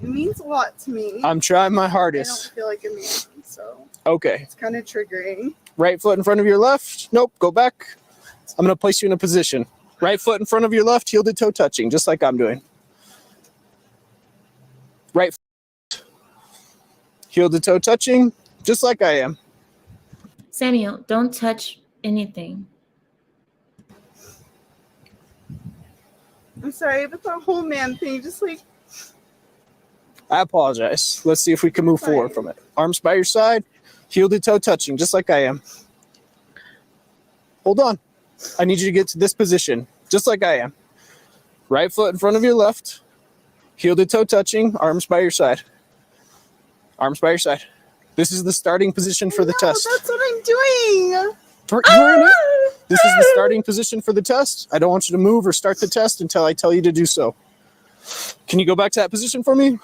It means a lot to me. I'm trying my I hardest. don't feel like a man, so Okay. it's kind of triggering. Right foot in front of your left. Nope. Go back. I'm going to place you in a position. Right foot in front of your left, heel to toe touching, just like I'm doing. Right foot, heel to toe touching, just like I am. Samuel, don't touch anything. I'm sorry, but the whole man thing, just like, I apologize. Let's see if we can move forward from it. Arms by your side, heel to toe touching, just like I am. Hold on. I need you to get to this position, just like I am. Right foot in front of your left, heel to toe touching, arms by your side. Arms by your side. This is the starting position for the test. That's what I'm doing. You're in it. This is the starting position for the test. I don't want you to move or start the test until I tell you to do so. Can you go back to that position for me?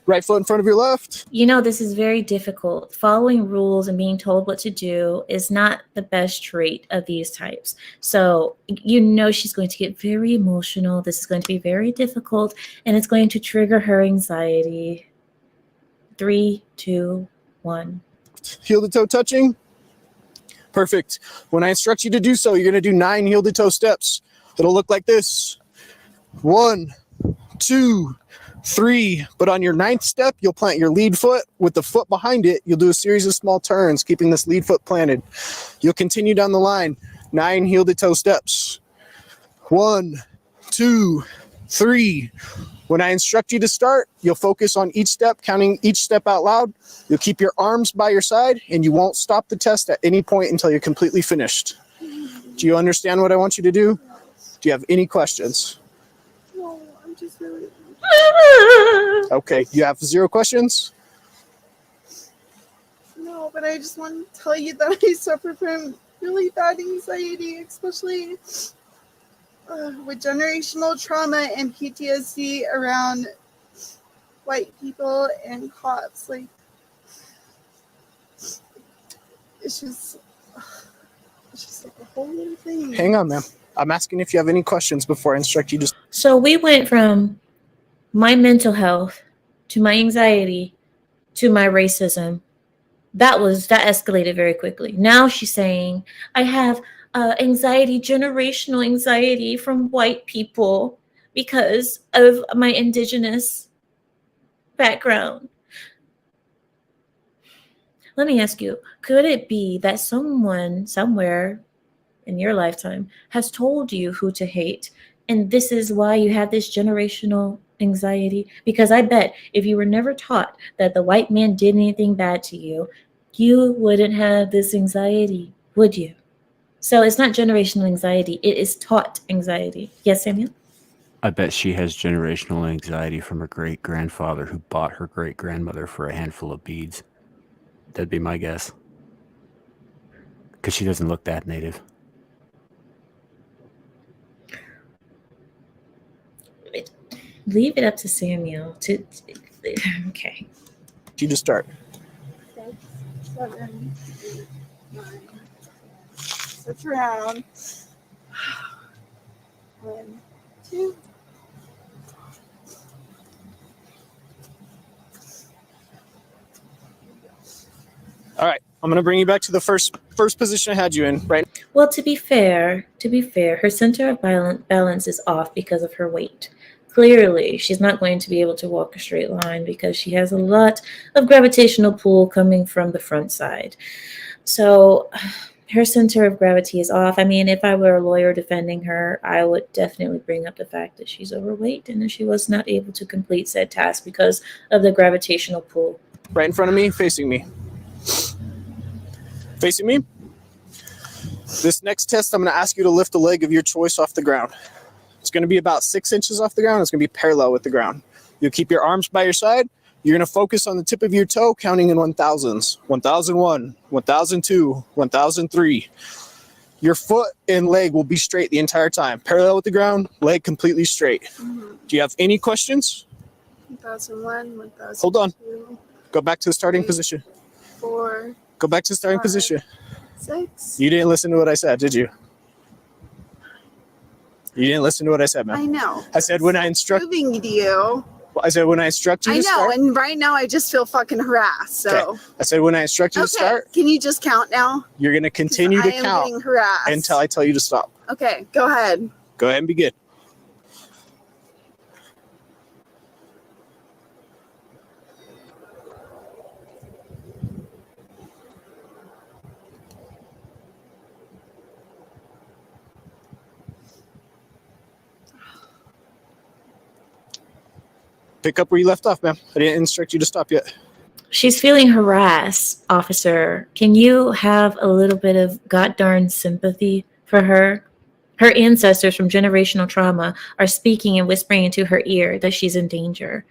Right foot in front of your left. You know, this is very difficult. Following rules and being told what to do is not the best trait of these types. So, you know, she's going to get very emotional. This is going to be very difficult, and it's going to trigger her anxiety. 3, 2, 1. Heel to toe touching. Perfect. When I instruct you to do so, you're going to do 9 heel to toe steps. It'll look like this. 1, 2, 3. But on your 9th step, you'll plant your lead foot. With the foot behind it, you'll do a series of small turns, keeping this lead foot planted. You'll continue down the line. 9 heel to toe steps. 1, 2, 3. When I instruct you to start, you'll focus on each step, counting each step out loud. You'll keep your arms by your side, and you won't stop the test at any point until you're completely finished. Do you understand what I want you to do? Do you have any questions? No, I'm just really. Okay, you have 0 questions? No, but I just want to tell you that I suffer from really bad anxiety, especially with generational trauma and PTSD around white people and cops. Like, it's just like a whole little thing. Hang on, ma'am. I'm asking if you have any questions before I instruct you to. So we went from my mental health to my anxiety to my racism. That escalated very quickly. Now she's saying I have anxiety, generational anxiety from white people because of my indigenous background. Let me ask you, could it be that someone somewhere in your lifetime has told you who to hate, and this is why you have this generational anxiety? Because I bet if you were never taught that the white man did anything bad to you, you wouldn't have this anxiety, would you? So it's not generational anxiety, it is taught anxiety. Yes, Samuel? I bet she has generational anxiety from her great-grandfather who bought her great-grandmother for a handful of beads. That'd be my guess. Because she doesn't look that native. Leave it up to Samuel to okay. You to start. 6, 7, 8, 9. Switch around. 1, 2. All right, I'm going to bring you back to the first position I had you in, right? Well, to be fair, her center of balance is off because of her weight. clearly she's not going to be able to walk a straight line because she has a lot of gravitational pull coming from the front side. So her center of gravity is off. I mean, if I were a lawyer defending her, I would definitely bring up the fact that she's overweight and that she was not able to complete said task because of the gravitational pull. Right in front of me, facing me. Facing me. This next test, I'm going to ask you to lift a leg of your choice off the ground. It's going to be about 6 inches off the ground. It's going to be parallel with the ground. You'll keep your arms by your side. You're going to focus on the tip of your toe, counting in 1000s. 1001, 1002, 1003. Your foot and leg will be straight the entire time. Parallel with the ground, leg completely straight. Mm-hmm. Do you have any questions? 1001, 1002. Hold on. Go back to the starting position. 4, Go back to the starting 5, position. 6. You didn't listen to what I said, did you? You didn't listen to what I said, man. I know. I said when I instruct. Proving to you. I said when I instruct you I to know, start. and right now I just feel fucking harassed. So. Okay. I said when I instruct you to start, Can you just count now? you're going to 'Cause continue to I am count getting harassed. until I tell you to stop. Okay, go ahead. Go ahead and begin. Pick up where you left off, ma'am. I didn't instruct you to stop yet. She's feeling harassed, officer. Can you have a little bit of goddamn sympathy for her? Her ancestors from generational trauma are speaking and whispering into her ear that she's in danger.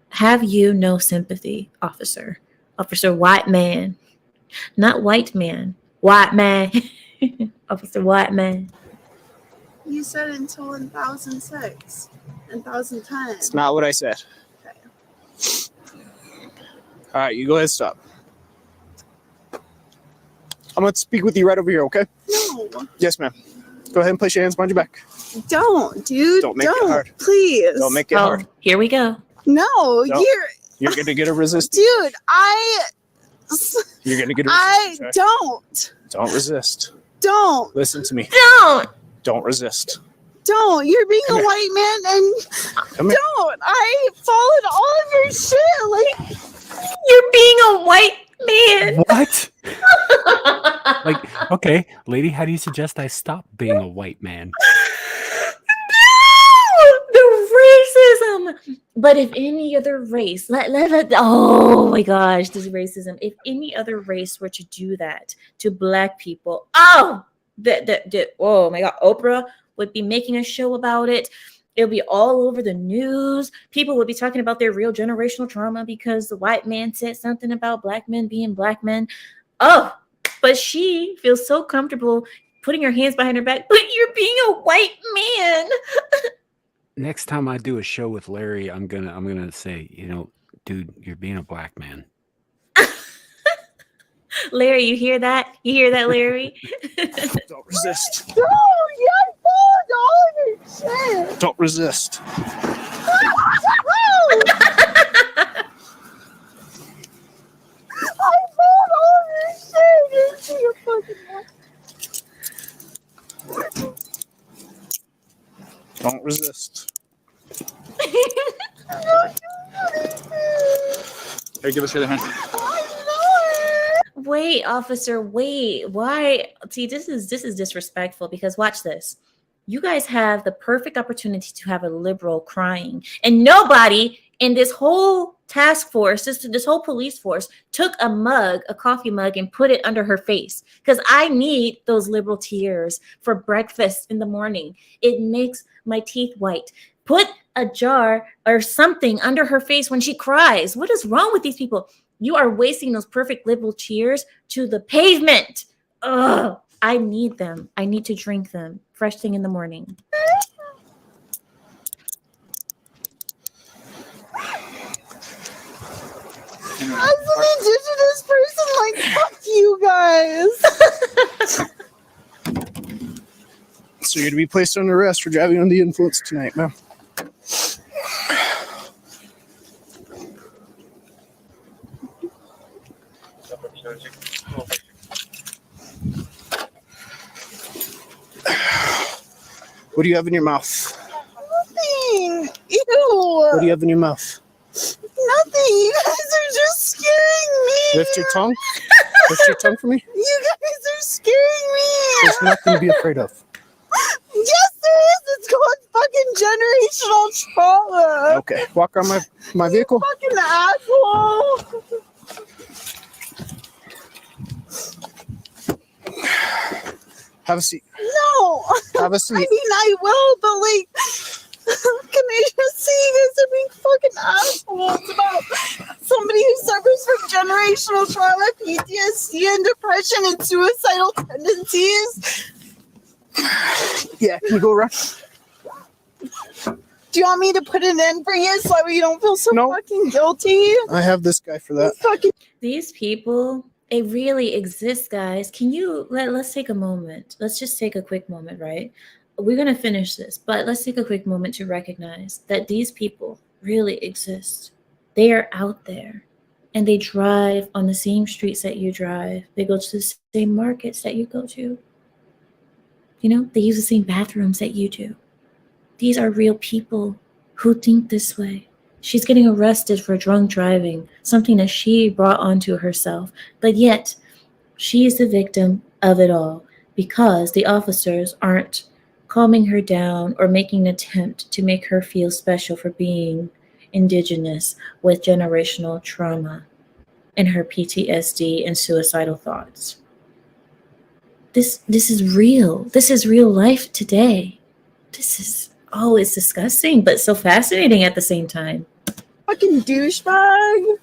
Have you no sympathy, officer? Officer White Man. Not white man. White man. Officer White Man. You said until 1006 and 1010. It's not what I said. Okay. All right, you go ahead and stop. I'm going to speak with you right over here, okay? No, Yes, ma'am. Go ahead and place your hands behind your back. don't, dude. Don't make it hard. Please. Don't make it Oh, hard. here we go. No, You're going to get a resist. dude. You're going to get a I resist. Okay? don't. Don't resist. Don't. Listen to me. Don't. Don't resist. Don't. You're being Come a here. white man and Come here. don't. I followed all of your shit. Like, You're being a white man. What? Like, okay, lady, how do you suggest I stop being a white man? The racism. But if any other race, oh my gosh, this racism. If any other race were to do that to black people, oh my god, Oprah would be making a show about it. It'll be all over the news. People would be talking about their real generational trauma because the white man said something about black men being black men. Oh, but she feels so comfortable putting her hands behind her back. But you're being a white man. Next time I do a show with Larry, I'm gonna say, dude, you're being a black man. Larry, you hear that? You hear that, Larry? Don't resist. no, you followed all of your shit. Don't resist. I followed all of your shit. You're fucking Don't resist. Here, give us the other hand. Wait, officer, wait. Why? See, this is disrespectful because watch this. You guys have the perfect opportunity to have a liberal crying, and nobody in this whole task force, this whole police force, took a coffee mug, and put it under her face because I need those liberal tears for breakfast in the morning. It makes my teeth white. Put a jar or something under her face when she cries. What is wrong with these people? You are wasting those perfect liberal tears to the pavement. Ugh, I need them. I need to drink them first thing in the morning. As an indigenous person, like, fuck you guys. So you're to be placed under arrest for driving under the influence tonight, ma'am. What do you have in your mouth? Nothing. What do you have in your mouth? Nothing. You guys are just scaring me. Lift your tongue. Lift your tongue for me. You guys are scaring me. There's nothing to be afraid of. Yes, there is. It's called fucking generational trauma. Okay, walk around my vehicle. Fucking asshole. Have a seat. No. Have a I seat. mean, I will, but like, can I just say you guys are being fucking assholes about somebody who suffers from generational trauma, PTSD, and depression and suicidal tendencies? Yeah, can you go around? Do you want me to put an end for you so that way you don't feel so No. fucking guilty? I have this guy for that. Fucking These people, it really exists, guys. Can you let's take a moment. Let's just take a quick moment, right? We're gonna finish this, but let's take a quick moment to recognize that these people really exist. They are out there and they drive on the same streets that you drive. They go to the same markets that you go to. You know, they use the same bathrooms that you do. These are real people who think this way. She's getting arrested for drunk driving, something that she brought onto herself. But yet, she is the victim of it all because the officers aren't calming her down or making an attempt to make her feel special for being indigenous with generational trauma and her PTSD and suicidal thoughts. This is real. This is real life today. This is, oh, it's disgusting, but so fascinating at the same time. fucking douchebag.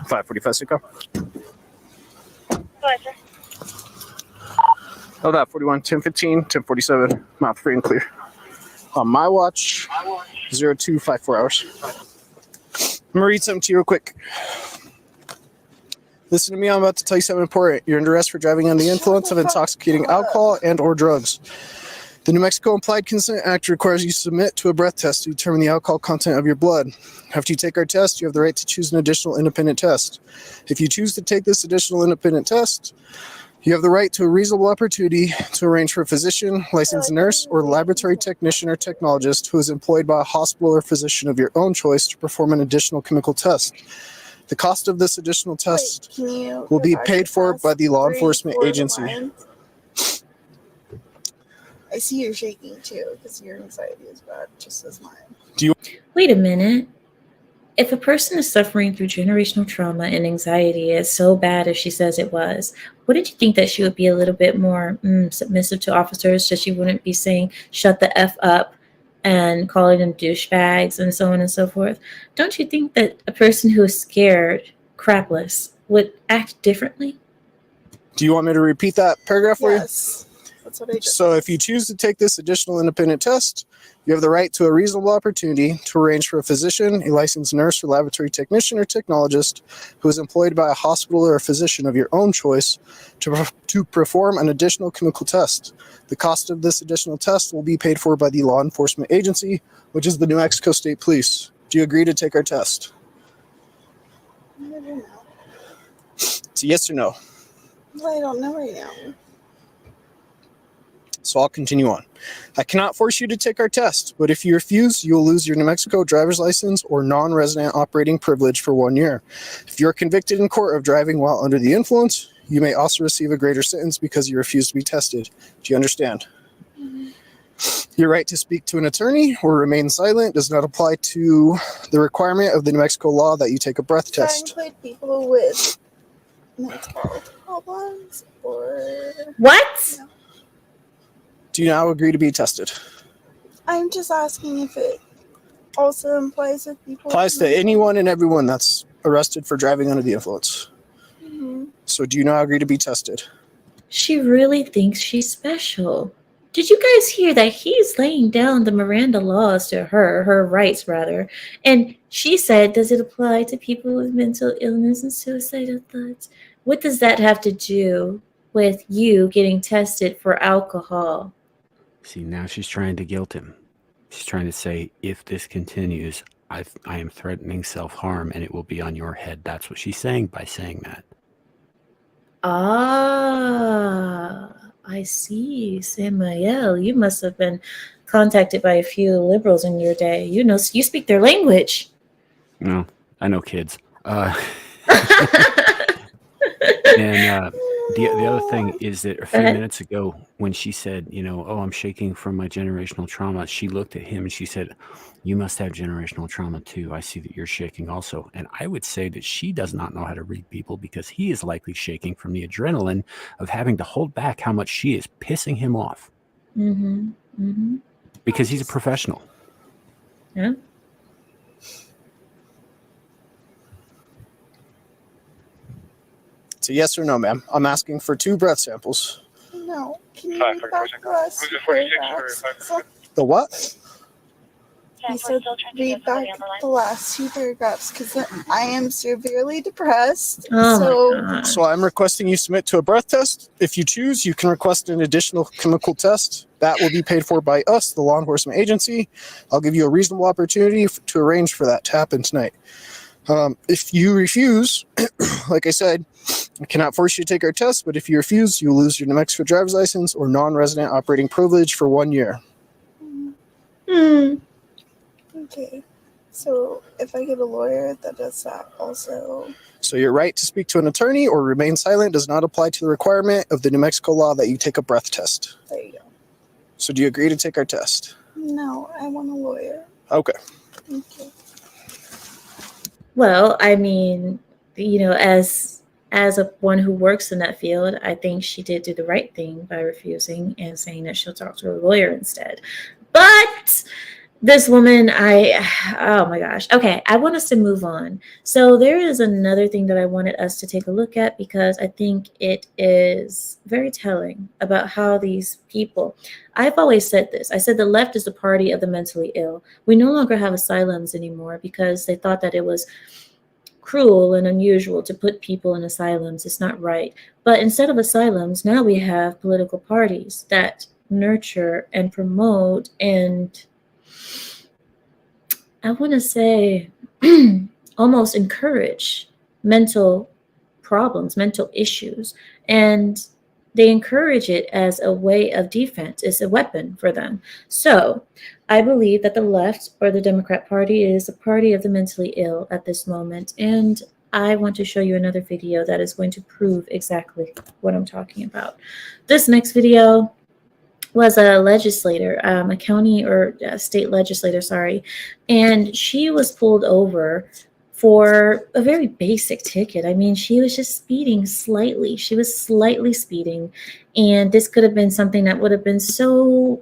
$5.45 to go. Oh, that 41, 10:15, 10:47. Mouth free and clear. On my watch, 0254 hours. I'm gonna read something to you real quick. Listen to me, I'm about to tell you something important. You're under arrest for driving under the influence of intoxicating alcohol and or drugs. The New Mexico Implied Consent Act requires you to submit to a breath test to determine the alcohol content of your blood. After you take our test, you have the right to choose an additional independent test. If you choose to take this additional independent test, you have the right to a reasonable opportunity to arrange for a physician, licensed nurse, or laboratory technician or technologist who is employed by a hospital or physician of your own choice to perform an additional chemical test. The cost of this additional test will be paid for by the law enforcement agency. I see you're shaking too because your anxiety is bad, just as mine. Wait a minute. If a person is suffering through generational trauma and anxiety is so bad as she says it was, wouldn't you think that she would be a little bit more submissive to officers so she wouldn't be saying, shut the F up and calling them douchebags and so on and so forth? Don't you think that a person who is scared, crapless, would act differently? Do you want me to repeat that paragraph for you? Yes, that's what I just. So if you choose to take this additional independent test, you have the right to a reasonable opportunity to arrange for a physician, a licensed nurse or laboratory technician or technologist who is employed by a hospital or a physician of your own choice to perform an additional chemical test. The cost of this additional test will be paid for by the law enforcement agency, which is the New Mexico State Police. Do you agree to take our test? I don't know. It's a yes or no. I don't know right now. So I'll continue on. I cannot force you to take our test, but if you refuse, you will lose your New Mexico driver's license or non-resident operating privilege for 1 year. If you're convicted in court of driving while under the influence, you may also receive a greater sentence because you refuse to be tested. Do you understand? Mm-hmm. Your right to speak to an attorney or remain silent does not apply to the requirement of the New Mexico law that you take a breath Try test. and include people with mental health problems or. What? No. Do you now agree to be tested? I'm just asking if it also implies with people. Applies to anyone and everyone that's arrested for driving under the influence. Mm-hmm. So do you now agree to be tested? She really thinks she's special. Did you guys hear that he's laying down the Miranda laws to her rights rather? And she said, does it apply to people with mental illness and suicidal thoughts? What does that have to do with you getting tested for alcohol? See, now she's trying to guilt him. She's trying to say, if this continues, I am threatening self-harm and it will be on your head. That's what she's saying by saying that. Ah, I see, Samael. You must have been contacted by a few liberals in your day. You know, you speak their language. No, I know kids. And the other thing is that a few ahead. minutes ago, when she said, oh, I'm shaking from my generational trauma, she looked at him and she said, you must have generational trauma too. I see that you're shaking also. And I would say that she does not know how to read people, because he is likely shaking from the adrenaline of having to hold back how much she is pissing him off, because he's a professional. Yeah. It's a yes or no, ma'am. I'm asking for 2 breath samples. No. Can you read back the last two paragraphs? The what? He said read back the last 2 paragraphs because I am severely depressed. Oh so my God. So I'm requesting you submit to a breath test. If you choose, you can request an additional chemical test. That will be paid for by us, the law enforcement agency. I'll give you a reasonable opportunity to arrange for that to happen tonight. If you refuse, like I said, I cannot force you to take our test, but if you refuse, you will lose your New Mexico driver's license or non-resident operating privilege for 1 year. okay. So if I get a lawyer that does that also. So your right to speak to an attorney or remain silent does not apply to the requirement of the New Mexico law that you take a breath test. There you go. So do you agree to take our test? No, I want a lawyer. Okay. Thank you. Well, I mean, as one who works in that field, I think she did do the right thing by refusing and saying that she'll talk to a lawyer instead. But this woman, oh my gosh. Okay, I want us to move on. So there is another thing that I wanted us to take a look at, because I think it is very telling about how these people, I've always said this. I said the left is the party of the mentally ill. We no longer have asylums anymore because they thought that it was cruel and unusual to put people in asylums. It's not right. But instead of asylums, now we have political parties that nurture and promote and, I want to say, almost encourage mental problems, mental issues. And they encourage it as a way of defense. It's a weapon for them. So I believe that the left, or the Democrat Party, is a party of the mentally ill at this moment. And I want to show you another video that is going to prove exactly what I'm talking about. This next video was a legislator, a county or state legislator, sorry, and she was pulled over for a very basic ticket. I mean, she was just speeding slightly. She was slightly speeding, and this could have been something that would have been so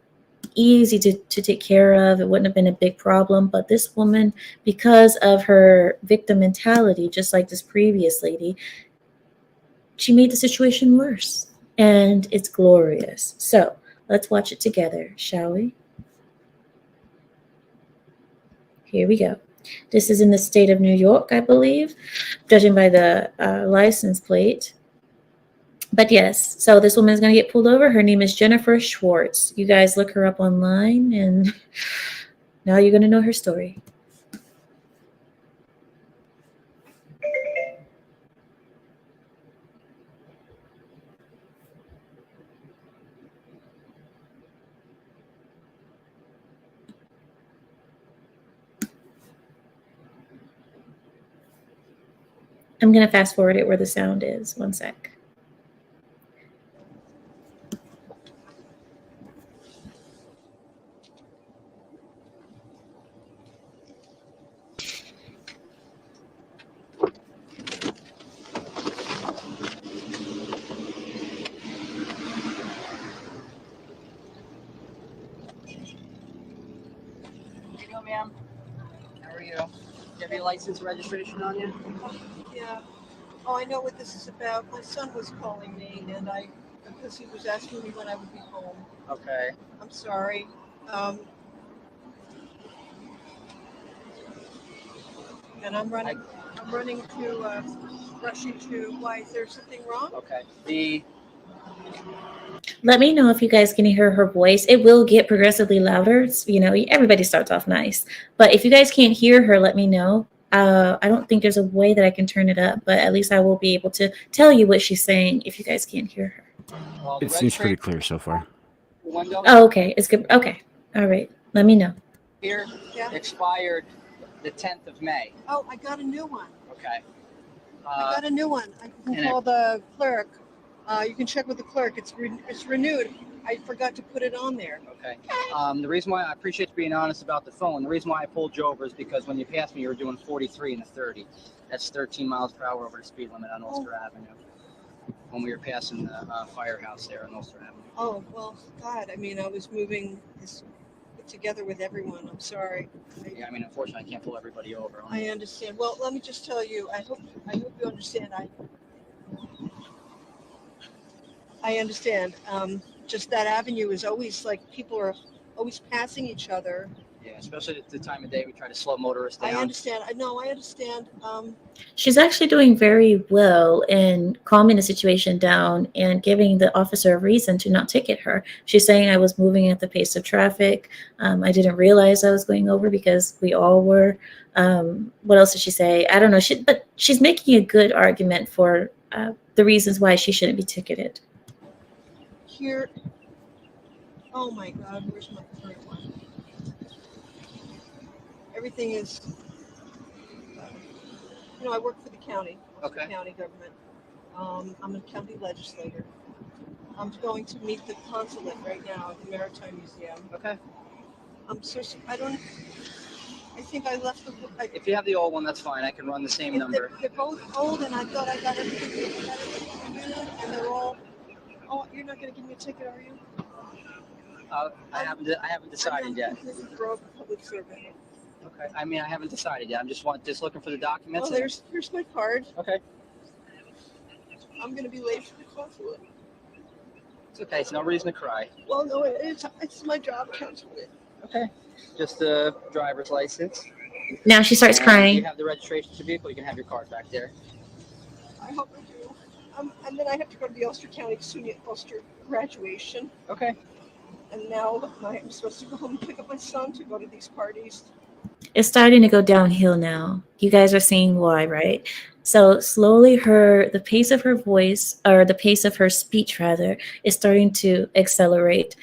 easy to take care of. It wouldn't have been a big problem, but this woman, because of her victim mentality, just like this previous lady, she made the situation worse, and it's glorious. So let's watch it together, shall we? Here we go. This is in the state of New York, I believe, judging by the license plate. But yes, so this woman is going to get pulled over. Her name is Jennifer Schwartz. You guys look her up online, and now you're going to know her story. I'm going to fast forward it where the sound is. One sec. Hello, ma'am. How are you? Do you have your license and registration on you? Yeah. Oh, I know what this is about. My son was calling me, and because he was asking me when I would be home. Okay. I'm sorry. And I'm running to rushing to. Why, is there something wrong? Okay. Let me know if you guys can hear her voice. It will get progressively louder. It's, everybody starts off nice. But if you guys can't hear her, let me know. I don't think there's a way that I can turn it up, but at least I will be able to tell you what she's saying if you guys can't hear her. Well, the It seems pretty registration clear so far. window Oh, okay. It's good. Okay. All right. Let me know. here Yeah. expired the 10th of May. Oh, I got a new one. Okay. I got a new one. I can and call the clerk. You can check with the clerk. It's renewed. I forgot to put it on there. Okay. The reason why I appreciate you being honest about the phone. The reason why I pulled you over is because when you passed me, you were doing 43 in the 30. That's 13 miles per hour over the speed limit on Ulster Avenue. When we were passing the firehouse there on Ulster Avenue. Oh, well, God, I mean, I was moving this together with everyone. I'm sorry. Yeah, I mean, unfortunately, I can't pull everybody over. I understand. Well, let me just tell you, I hope you understand. I understand. Just that avenue is always like people are always passing each other. Yeah, especially at the time of day we try to slow motorists down. I understand. I understand. She's actually doing very well in calming the situation down and giving the officer a reason to not ticket her. She's saying I was moving at the pace of traffic. I didn't realize I was going over because we all were. What else did she say? I don't know. But she's making a good argument for the reasons why she shouldn't be ticketed. Here. Oh my God, where's my current one? Everything is. I work for the county. Okay. County government. I'm a county legislator. I'm going to meet the consulate right now at the Maritime Museum. Okay. I think I left the. If you have the old one, that's fine. I can run the same number. They're both old, and I thought I got everything renewed, and they're all. Oh, you're not going to give me a ticket, are you? I haven't decided yet. I'm completely broke public servant. Okay. I mean, I haven't decided yet. I'm just looking for the documents. Oh, here's my card. Okay. I'm going to be late for the consulate. It's okay. It's no reason to cry. Well, no, it's my job, consulate. Okay. Just a driver's license. Now she starts You crying. have the registration to the vehicle. You can have your card back there. I hope I do. And then I have to go to the Ulster County SUNY Ulster graduation. Okay. And now I'm supposed to go home and pick up my son to go to these parties. It's starting to go downhill now. You guys are seeing why, right? So slowly the pace of her voice, or the pace of her speech rather, is starting to accelerate.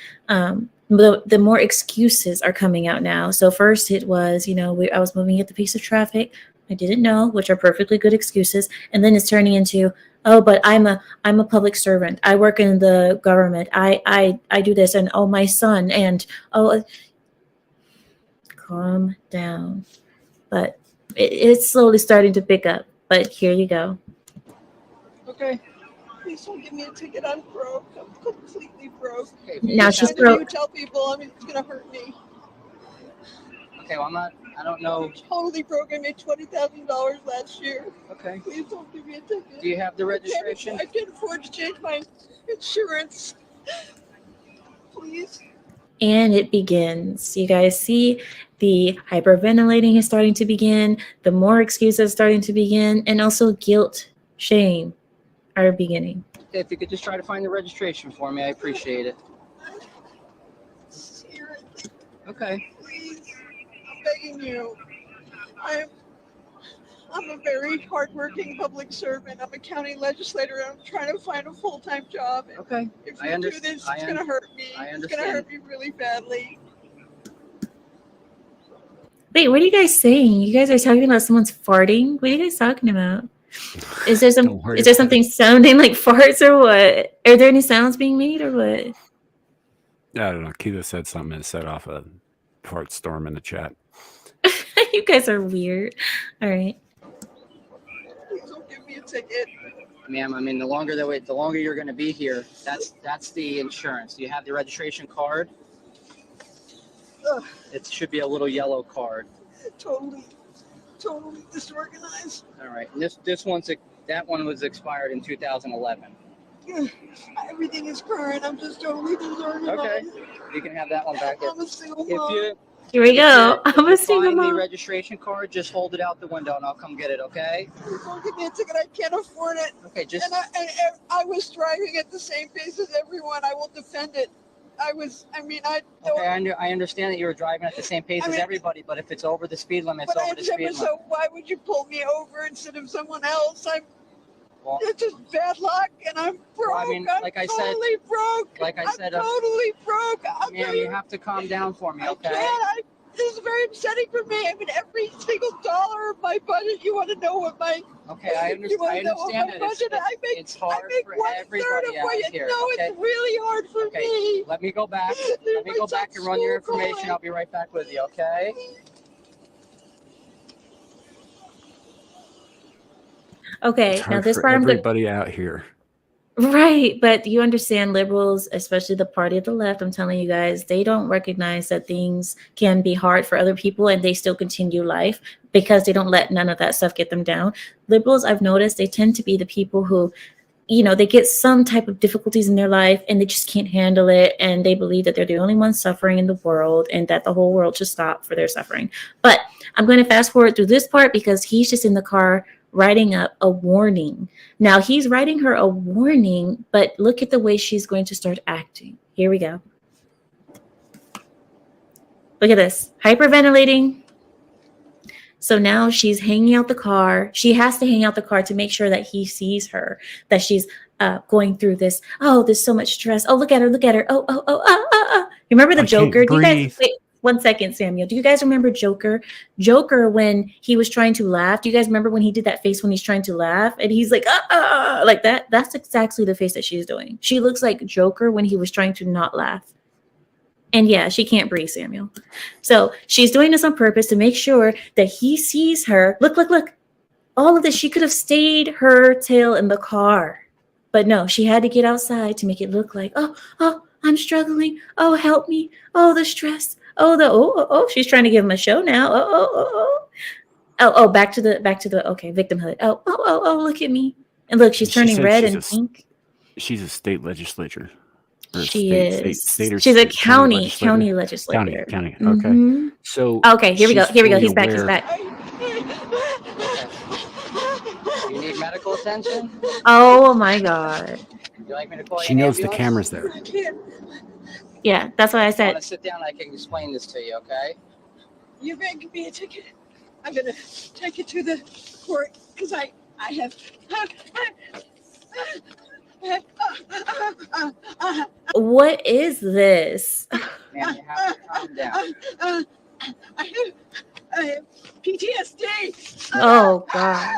The more excuses are coming out now. So first it was, I was moving at the pace of traffic. I didn't know, which are perfectly good excuses. And then it's turning into, oh, but I'm a public servant. I work in the government. I do this, and oh, my son, and oh, calm down. But it's slowly starting to pick up. But here you go. Okay. Please don't give me a ticket. I'm broke. I'm completely broke. Okay. Now she's I know broke. you tell people, it's going to hurt me. Okay. Well, I don't know. I'm totally broke. I made $20,000 last year. Okay. Please don't give me a ticket. Do you have the registration? I can't afford to change my insurance. Please. And it begins. You guys see the hyperventilating is starting to begin, the more excuses starting to begin, and also guilt, shame are beginning. Okay, if you could just try to find the registration for me, I appreciate it. Spirit, Okay. please. I'm begging you. I'm a very hardworking public servant. I'm a county legislator. I'm trying to find a full-time job. And Okay. if I you do understand. this, it's going to hurt me. I It's going to understand. hurt me really badly. Wait, what are you guys saying? You guys are talking about someone's farting? What are you guys talking about? Is there Don't worry about something sounding like farts or what? Are there any sounds being made or what? I don't know. Keita said something and set off a fart storm in the chat. You guys are weird. All right. Please don't give me a ticket. Ma'am, I mean, the longer you're going to be here, that's the insurance. Do you have the registration card? Ugh, It should be a little yellow card. totally disorganized. All right. And that one was expired in 2011. Everything is current. I'm just totally disorganized. Okay. You can have that one back there. I'm a single If mom. you Here we if go. you- I'm a if you single find the mom. registration card, just hold it out the window and I'll come get it, okay? Please don't give me a ticket. I can't afford it. Okay, just And I was driving at the same pace as everyone. I will defend it. I understand that you were driving at the same pace I as mean- everybody, but if it's over the speed limit, it's but I over the speed understand. limit. So why would you pull me over instead of someone else? Well, It's just bad luck, and I'm broke. Well, I mean, I'm like I said- totally broke. like I I'm said, totally broke. I'll ma'am, tell you have to calm down for me, I okay? can't. This is very upsetting for me. I mean, every single dollar of my budget. You want to know what my? Okay, I You want understand. I to know what understand my that budget? I make. it's I hard make for 1/3 everybody of out what you here. know. Okay, It's really hard for okay. me. Let me go back. Let me My go back son's and run your school information. going. I'll be right back with you. Okay? Okay, It's now hard this for part I'm good. everybody out here. Right, but you understand liberals, especially the party of the left, I'm telling you guys, they don't recognize that things can be hard for other people and they still continue life because they don't let none of that stuff get them down. Liberals, I've noticed, they tend to be the people who, you know, they get some type of difficulties in their life and they just can't handle it, and they believe that they're the only ones suffering in the world and that the whole world should stop for their suffering. But I'm going to fast forward through this part because he's just in the car writing up a warning. Now he's writing her a warning, but look at the way she's going to start acting. Here we go. Look at this, hyperventilating. So now she's hanging out the car. She has to hang out the car to make sure that he sees her, that she's going through this. Oh, there's so much stress. Oh, look at her, look at her. Oh. Remember the I can't Joker? Do you guys, breathe. wait 1 second, Samuel. Do you guys remember Joker? Joker, when he was trying to laugh. Do you guys remember when he did that face when he's trying to laugh? And he's like, like that. That's exactly the face that she's doing. She looks like Joker when he was trying to not laugh. And yeah, she can't breathe, Samuel. So she's doing this on purpose to make sure that he sees her. Look. All of this, she could have stayed her tail in the car. But no, she had to get outside to make it look like, oh, I'm struggling. Oh, help me. Oh, the stress. Oh, she's trying to give him a show now. Oh, back to the okay, victimhood. Oh, look at me. And look, she's She turning said red she's and a pink. She's a state legislator. Or She state- is. state or She's a state- county legislator? legislator. County. Okay. Mhm. So Okay, here we go. she's Here we go. fully He's back. He's aware- back. You need medical attention? Oh my God. Would you like me to call She you an knows the ambulance? camera's there. I can't. Yeah, that's what I I want said. to sit down. I can explain this to you, okay? You make me a ticket. I'm gonna take it to the court because I have. What is this? Ma'am, you have to calm down. I have PTSD. Oh God.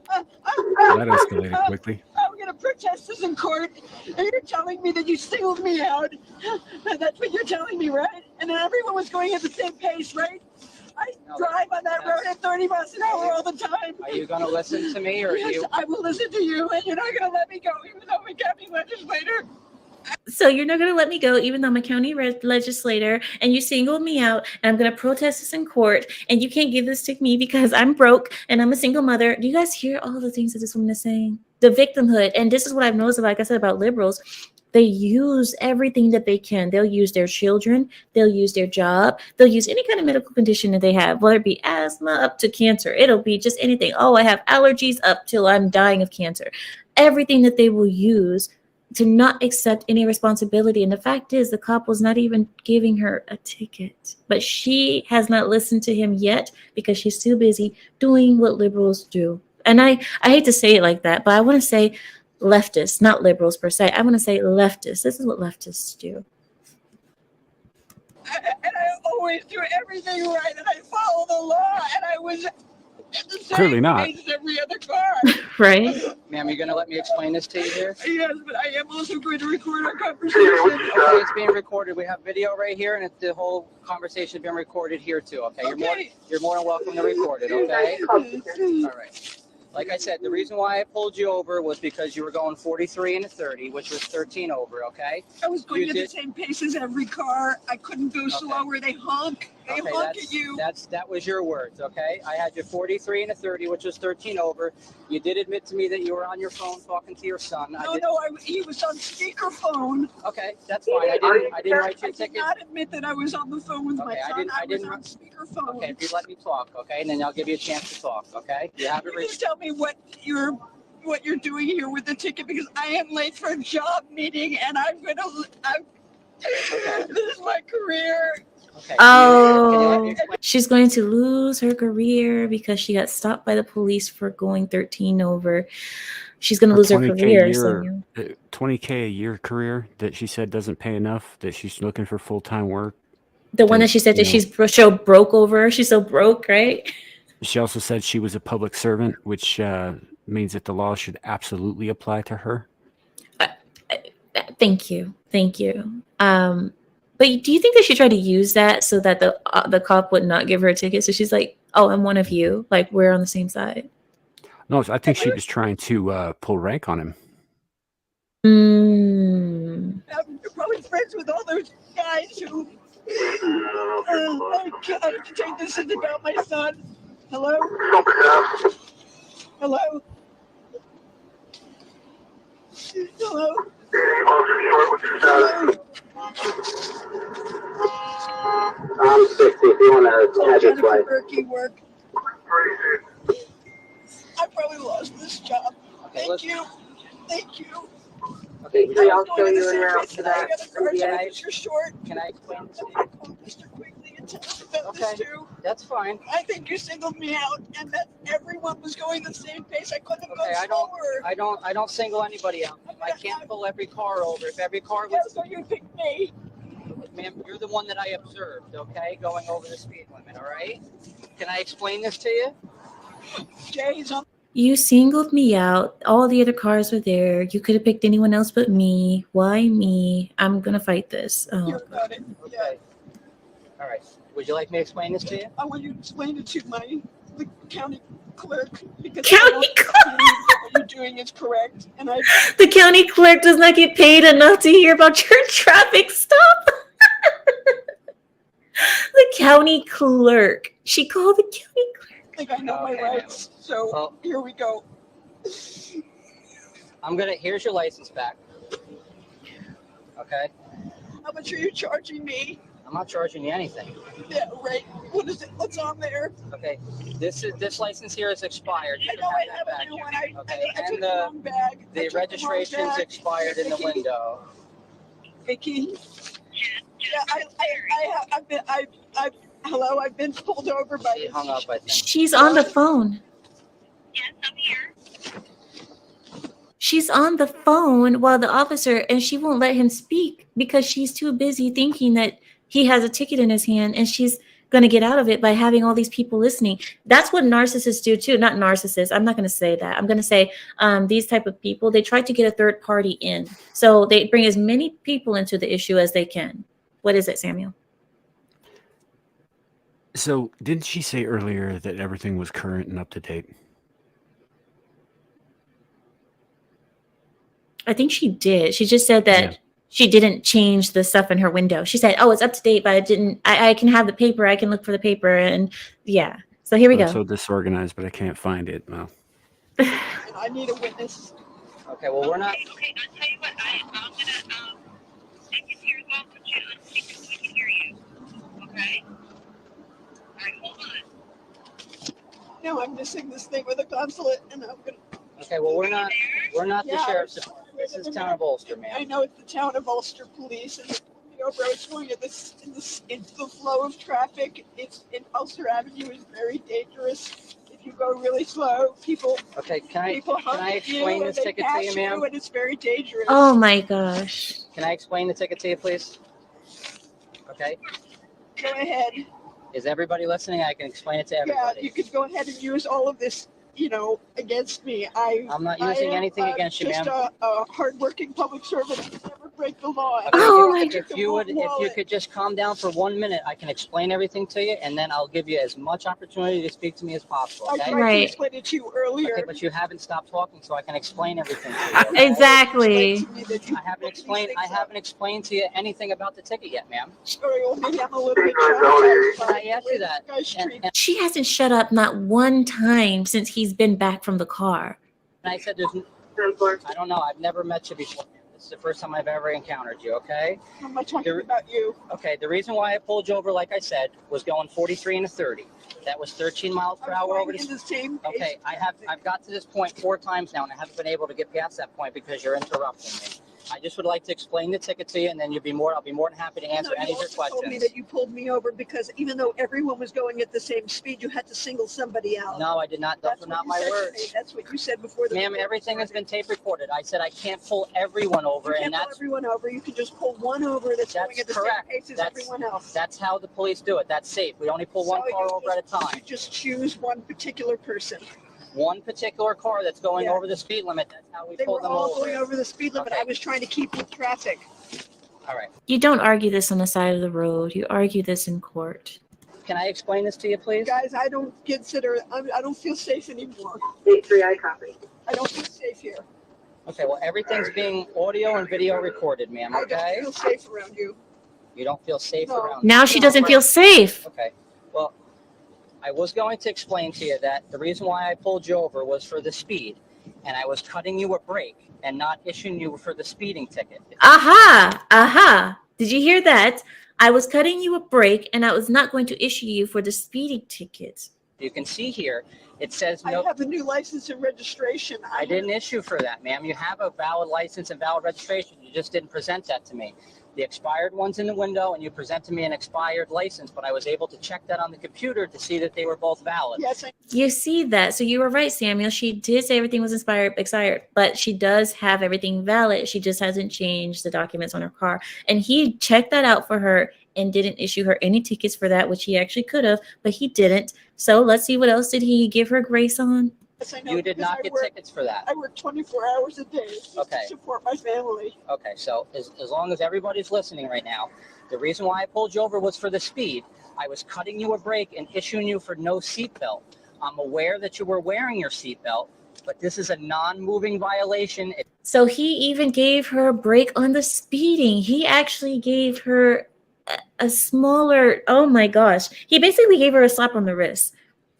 That escalated quickly. I'm gonna protest this in court, and you're telling me that you singled me out. That's what you're telling me, right? And then everyone was going at the same pace, right? I No, drive on that road at 30 miles an hour all the time. Are you going to listen to me, or are Yes, you? I will listen to you, and you're not gonna let me go, even though I'm a county legislator. So you're not going to let me go, even though I'm a county legislator, and you singled me out, and I'm going to protest this in court, and you can't give this to me because I'm broke and I'm a single mother. Do you guys hear all the things that this woman is saying? The victimhood, and this is what I've noticed, like I said about liberals, they use everything that they can. They'll use their children, they'll use their job, they'll use any kind of medical condition that they have, whether it be asthma up to cancer. It'll be just anything. Oh, I have allergies up till I'm dying of cancer. Everything that they will use to not accept any responsibility. And the fact is, the cop was not even giving her a ticket. But she has not listened to him yet because she's too busy doing what liberals do. And I hate to say it like that, but I want to say leftists, not liberals per se. I want to say leftists. This is what leftists do. And I always do everything right, and I follow the law, and I was at the same Clearly not. pace as every other car. Right? Ma'am, you going to let me explain this to you here? Yes, but I am also going to record our conversation. Okay, it's being recorded. We have video right here, and the whole conversation is being recorded here too. Okay, Okay. You're more than welcome to record it. Okay. All right. Like I said, the reason why I pulled you over was because you were going 43 and a 30, which was 13 over. Okay. I was going You at the did- same pace as every car. I couldn't go slower. They honk. They Okay, honk at you. that was your words, okay? I had you 43 and a 30, which was 13 over. You did admit to me that you were on your phone talking to your son. No, he was on speakerphone. Okay, that's fine. I didn't write you I a did ticket. not admit that I was on the phone with my Okay, I son. didn't- I I was didn't- on speakerphone. Okay, if you let me talk, okay, and then I'll give you a chance to talk, okay? You have it. Please tell me what you're doing here with the ticket, because I am late for a job meeting and this is my career. Okay. Can you let me Oh, explain? she's going to lose her career because she got stopped by the police for going 13 over. She's going to Her lose her 20K a career. year, Samuel. 20K a year career that she said doesn't pay enough. That she's looking for full-time work. The one that she said that she's so broke over. She's so broke, right? She also said she was a public servant, which means that the law should absolutely apply to her. Thank you. But do you think that she tried to use that so that the cop would not give her a ticket? So she's like, "Oh, I'm one of you. Like we're on the same side." No, I think she was trying to pull rank on him. You're probably friends with all those guys who. I have to take this is about my son. Hello? Hello? Hello? Hello? I'm 60 if you want to catch it twice. Murky work. I probably lost this job. Thank you. Thank you. Okay. I'll show you in route to that. You're short. Can I explain to you? Call Mr. Quigley and tell him about this too. That's fine. I think you singled me out, and that everyone was going the same pace. I couldn't have Okay, gone slower. I don't single anybody out. I can't pull every car over. If every car Yeah, was, so you picked me. ma'am, you're the one that I observed. Okay, going over the speed limit. All right. Can I explain this to you? Jay's on. You singled me out. All the other cars were there. You could have picked anyone else but me. Why me? I'm gonna fight this. Oh, You got it. Yeah. Okay. All right. Would you like me to explain this to you? I want you to explain it to the county clerk because County I don't believe that what you're doing is correct. And the county clerk does not get paid enough to hear about your traffic stop. The county clerk. She called the county clerk. think I know my rights. So Well, here we go. here's your license back. Okay. How much are you charging me? I'm not charging you anything. Yeah, right. What is it? What's on there? Okay. This license here is expired. You I can know I that have back a new here. one. I Okay. took the wrong bag. I The took wrong registration's bag. expired in the Vicky. window. Vicky. Yeah, hello, I've been pulled over by She this. hung up, I think. She's on the phone. Yes, I'm here. She's on the phone while the officer, and she won't let him speak because she's too busy thinking that he has a ticket in his hand and she's going to get out of it by having all these people listening. That's what narcissists do too. Not narcissists. I'm not going to say that. I'm going to say these type of people, they try to get a third party in. So they bring as many people into the issue as they can. What is it, Samuel? So didn't she say earlier that everything was current and up to date? I think she did. She just said that Yeah. she didn't change the stuff in her window. She said, "Oh, it's up to date, but I can have the paper. I can look for the paper." And yeah. So here we I'm go. so disorganized, but I can't find it. Well, I need a witness. Okay, well, we're not. Okay, I'll tell you what. I'm gonna take it to your phone, put you on speaker so we can hear you. Okay. All right, hold on. No, I'm missing this thing with the consulate, and I'm gonna. Okay, well, we're not the Yeah. sheriff's. This is town of Ulster, I ma'am. know it's the town of Ulster Police, and they pulled me over. I was going into the flow of traffic. It's in Ulster Avenue is very dangerous. If you go really slow, people Okay, can I hug explain you this and they ticket pass to you, ma'am? and it's very dangerous. Oh my gosh. Can I explain the ticket to you, please? Okay. Go ahead. Is everybody listening? I can explain it to Yeah, everybody. you could go ahead and use all of this, against me. I'm not using am, anything against you, just ma'am. a hardworking public servant who never break the law. Okay, Oh my if you could just calm down for 1 minute, I can explain everything to you, and then I'll give you as much opportunity to speak to me as possible. I Okay. tried Right. to explain it to you earlier. Okay, but you haven't stopped talking, so I can explain everything to you. okay? Exactly. Explain to me that you I haven't put these explained. things I up. haven't explained to you anything about the ticket yet, ma'am. Sorry, well, maybe I'm a little bit traumatized by I asked the way you that, this guy's treated. She hasn't shut up not one time since he's been back from the car. And I said, I don't know. I've never met you before. This is the first time I've ever encountered you. Okay. I'm not talking You're- about you. Okay. The reason why I pulled you over, like I said, was going 43 and a 30. That was 13 miles per I'm hour going over the in the same pace. Okay, I've got to this point 4 times now, and I haven't been able to get past that point because you're interrupting me. I just would like to explain the ticket to you, and then I'll be more than happy to answer No, any you of your also told me questions. that you pulled me over because even though everyone was going at the same speed, you had to single somebody out. No, I did not. Those were not my words. That's what you said before the. Ma'am, everything has been tape recorded. I said I can't pull everyone over, You and can't pull that's everyone over. You can just pull one over that's going at the correct. same pace as That's- everyone else. That's how the police do it. That's safe. We only pull one So car you over at a time. You just choose one particular person. One particular car that's going Yeah. over the speed limit. That's how we They pull were them all over. going over the speed limit. Okay. I was trying to keep with traffic. All right. You don't argue this on the side of the road. You argue this in court. Can I explain this to you, please? Guys, I don't feel safe anymore. 8-3, I copy. I don't feel safe here. Okay. Well, everything's being audio and video recorded, ma'am. I Okay. don't feel safe around you. You don't feel safe No. around. Now she doesn't feel safe. Okay. Well, I was going to explain to you that the reason why I pulled you over was for the speed, and I was cutting you a break and not issuing you for the speeding ticket. Aha! Aha! Did you hear that? I was cutting you a break and I was not going to issue you for the speeding ticket. You can see here, it says I no. have a new license and registration. I didn't issue for that, ma'am. You have a valid license and valid registration. You just didn't present that to me. The expired one's in the window, and you present to me an expired license, but I was able to check that on the computer to see that they were both valid. Yes, You see that. So you were right, Samuel. She did say everything was expired, but she does have everything valid. She just hasn't changed the documents on her car. And he checked that out for her and didn't issue her any tickets for that, which he actually could have, but he didn't. So let's see, what else did he give her grace on? yes, I know. You did because not get tickets for that. I work 24 hours a day just Okay. to support my family. Okay, so as long as everybody's listening right now, the reason why I pulled you over was for the speed. I was cutting you a break and issuing you for no seatbelt. I'm aware that you were wearing your seatbelt, but this is a non-moving violation. So he even gave her a break on the speeding. He actually gave her a smaller, oh my gosh. He basically gave her a slap on the wrist.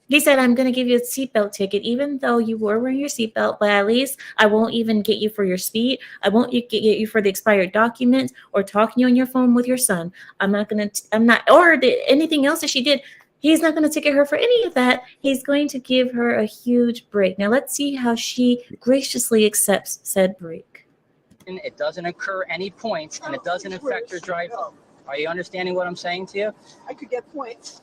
He said, I'm going to give you a seatbelt ticket, even though you were wearing your seatbelt, but at least I won't even get you for your speed. I won't get you for the expired documents or talking to you on your phone with your son. Or anything else that she did. He's not going to ticket her for any of that. He's going to give her a huge break. Now, let's see how she graciously accepts said break. It doesn't incur any points, and it doesn't It's affect your worse. driving. No, Are you understanding what I'm saying to you? I could get points.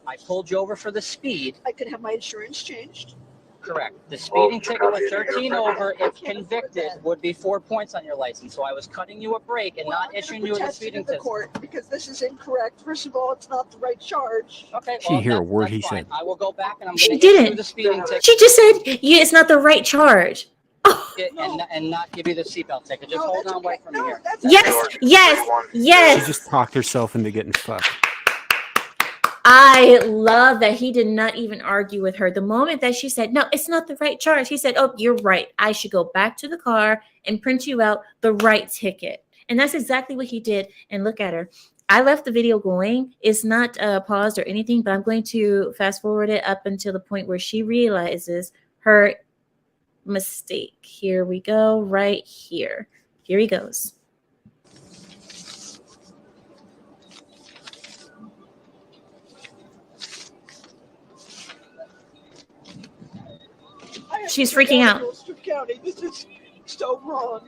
I pulled you over for the speed. I could have my insurance changed. Correct. The speeding ticket with 13 over, if convicted, would be 4 points on your license. So I was cutting you a break and Well, not I'm gonna issuing you a protest it speeding in the ticket. court because this is incorrect. First of all, it's not the right charge. Okay, She well, hear a that's word he fine. said. I will go back and I'm She going to issue didn't. the speeding ticket She just said, yeah, it's not the right charge. and not give you the seatbelt ticket. Just No, hold that's on, wait okay. for me No, here. that's Yes, okay. yes, She yes. just talked herself into getting fucked. I love that he did not even argue with her. The moment that she said, no, it's not the right charge, he said, oh, you're right. I should go back to the car and print you out the right ticket. And that's exactly what he did. And look at her. I left the video going. It's not paused or anything, but I'm going to fast forward it up until the point where she realizes her mistake. Here we go, right here. Here he goes. I have She's to go freaking down out. to Ulster County. This is so wrong.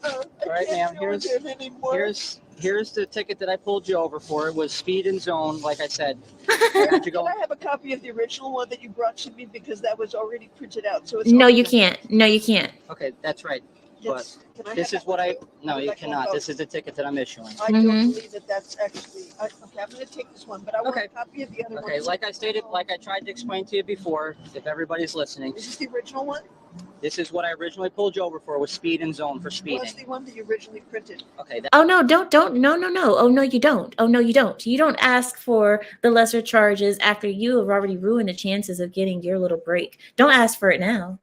I All right, can't ma'am, deal with him anymore. Here's the ticket that I pulled you over for. It was speed and zone, like I said. I had to Can go. I have a copy of the original one that you brought to me because that was already printed out? So it's No, already- you can't. No, you can't. Okay, that's right. Yes. Can I This have is what I. that? No, would you like one cannot. of This those. is the ticket that I'm issuing. I don't Mhm. believe that that's actually. Okay, I'm going to take this one, but I want Okay. a copy of the other one. Okay, like I stated, like I tried to explain to you before, if everybody's listening, Is this the original one? this is what I originally pulled you over for, was speed and zone for What's speeding. the one that you originally printed? Okay, Oh no, don't. No. Oh no, you don't. Oh no, you don't. You don't ask for the lesser charges after you have already ruined the chances of getting your little break. Don't ask for it now.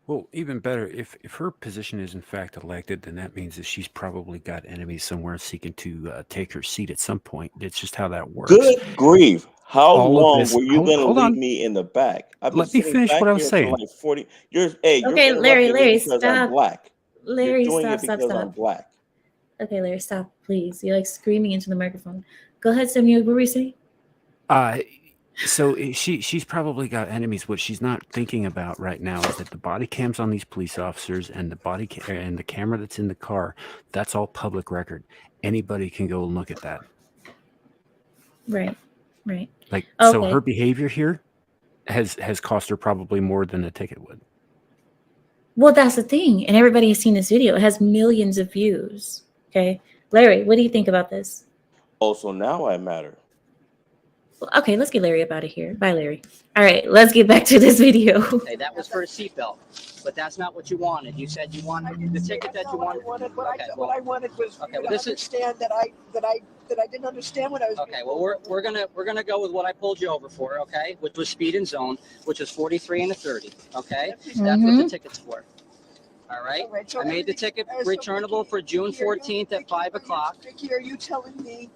Well, even better, if her position is in fact elected, then that means that she's probably got enemies somewhere seeking to take her seat at some point. It's just how that works. Good grief. How All of long this- were you hold- going to hold leave on. me in the back? I've been Let me sitting finish back what I was here saying. for like 40 years. Hey, you're Okay, Larry, interrupting me because I'm stop. black. Larry, You're doing stop. it because I'm black. Okay, Larry, stop, please. You're like screaming into the microphone. Go ahead, Samuel. What were you saying? So she's probably got enemies. What she's not thinking about right now is that the body cams on these police officers and and the camera that's in the car, that's all public record. Anybody can go and look at that. Right. Like, so Okay. her behavior here has cost her probably more than a ticket would. Well, that's the thing. And everybody has seen this video. It has millions of views. Okay. Larry, what do you think about this? Oh, so now I matter. Okay, let's get Larry up out of here. Bye, Larry. All right, let's get back to this video. Okay, that was for a seatbelt, but that's not what you wanted. You said you wanted the ticket that you wanted. What Okay, what I wanted was okay, you well, to this is- understand that I didn't understand what I was. Okay, being well, told. we're gonna go with what I pulled you over for, okay? Which was speed and zone, which is 43 and a 30, okay? That's what the ticket's for. All right. All right, so I made the everything- ticket so returnable Vicky, for June Vicky, are you- 14th at Vicky, 5 are you- o'clock. Vicky, are you telling me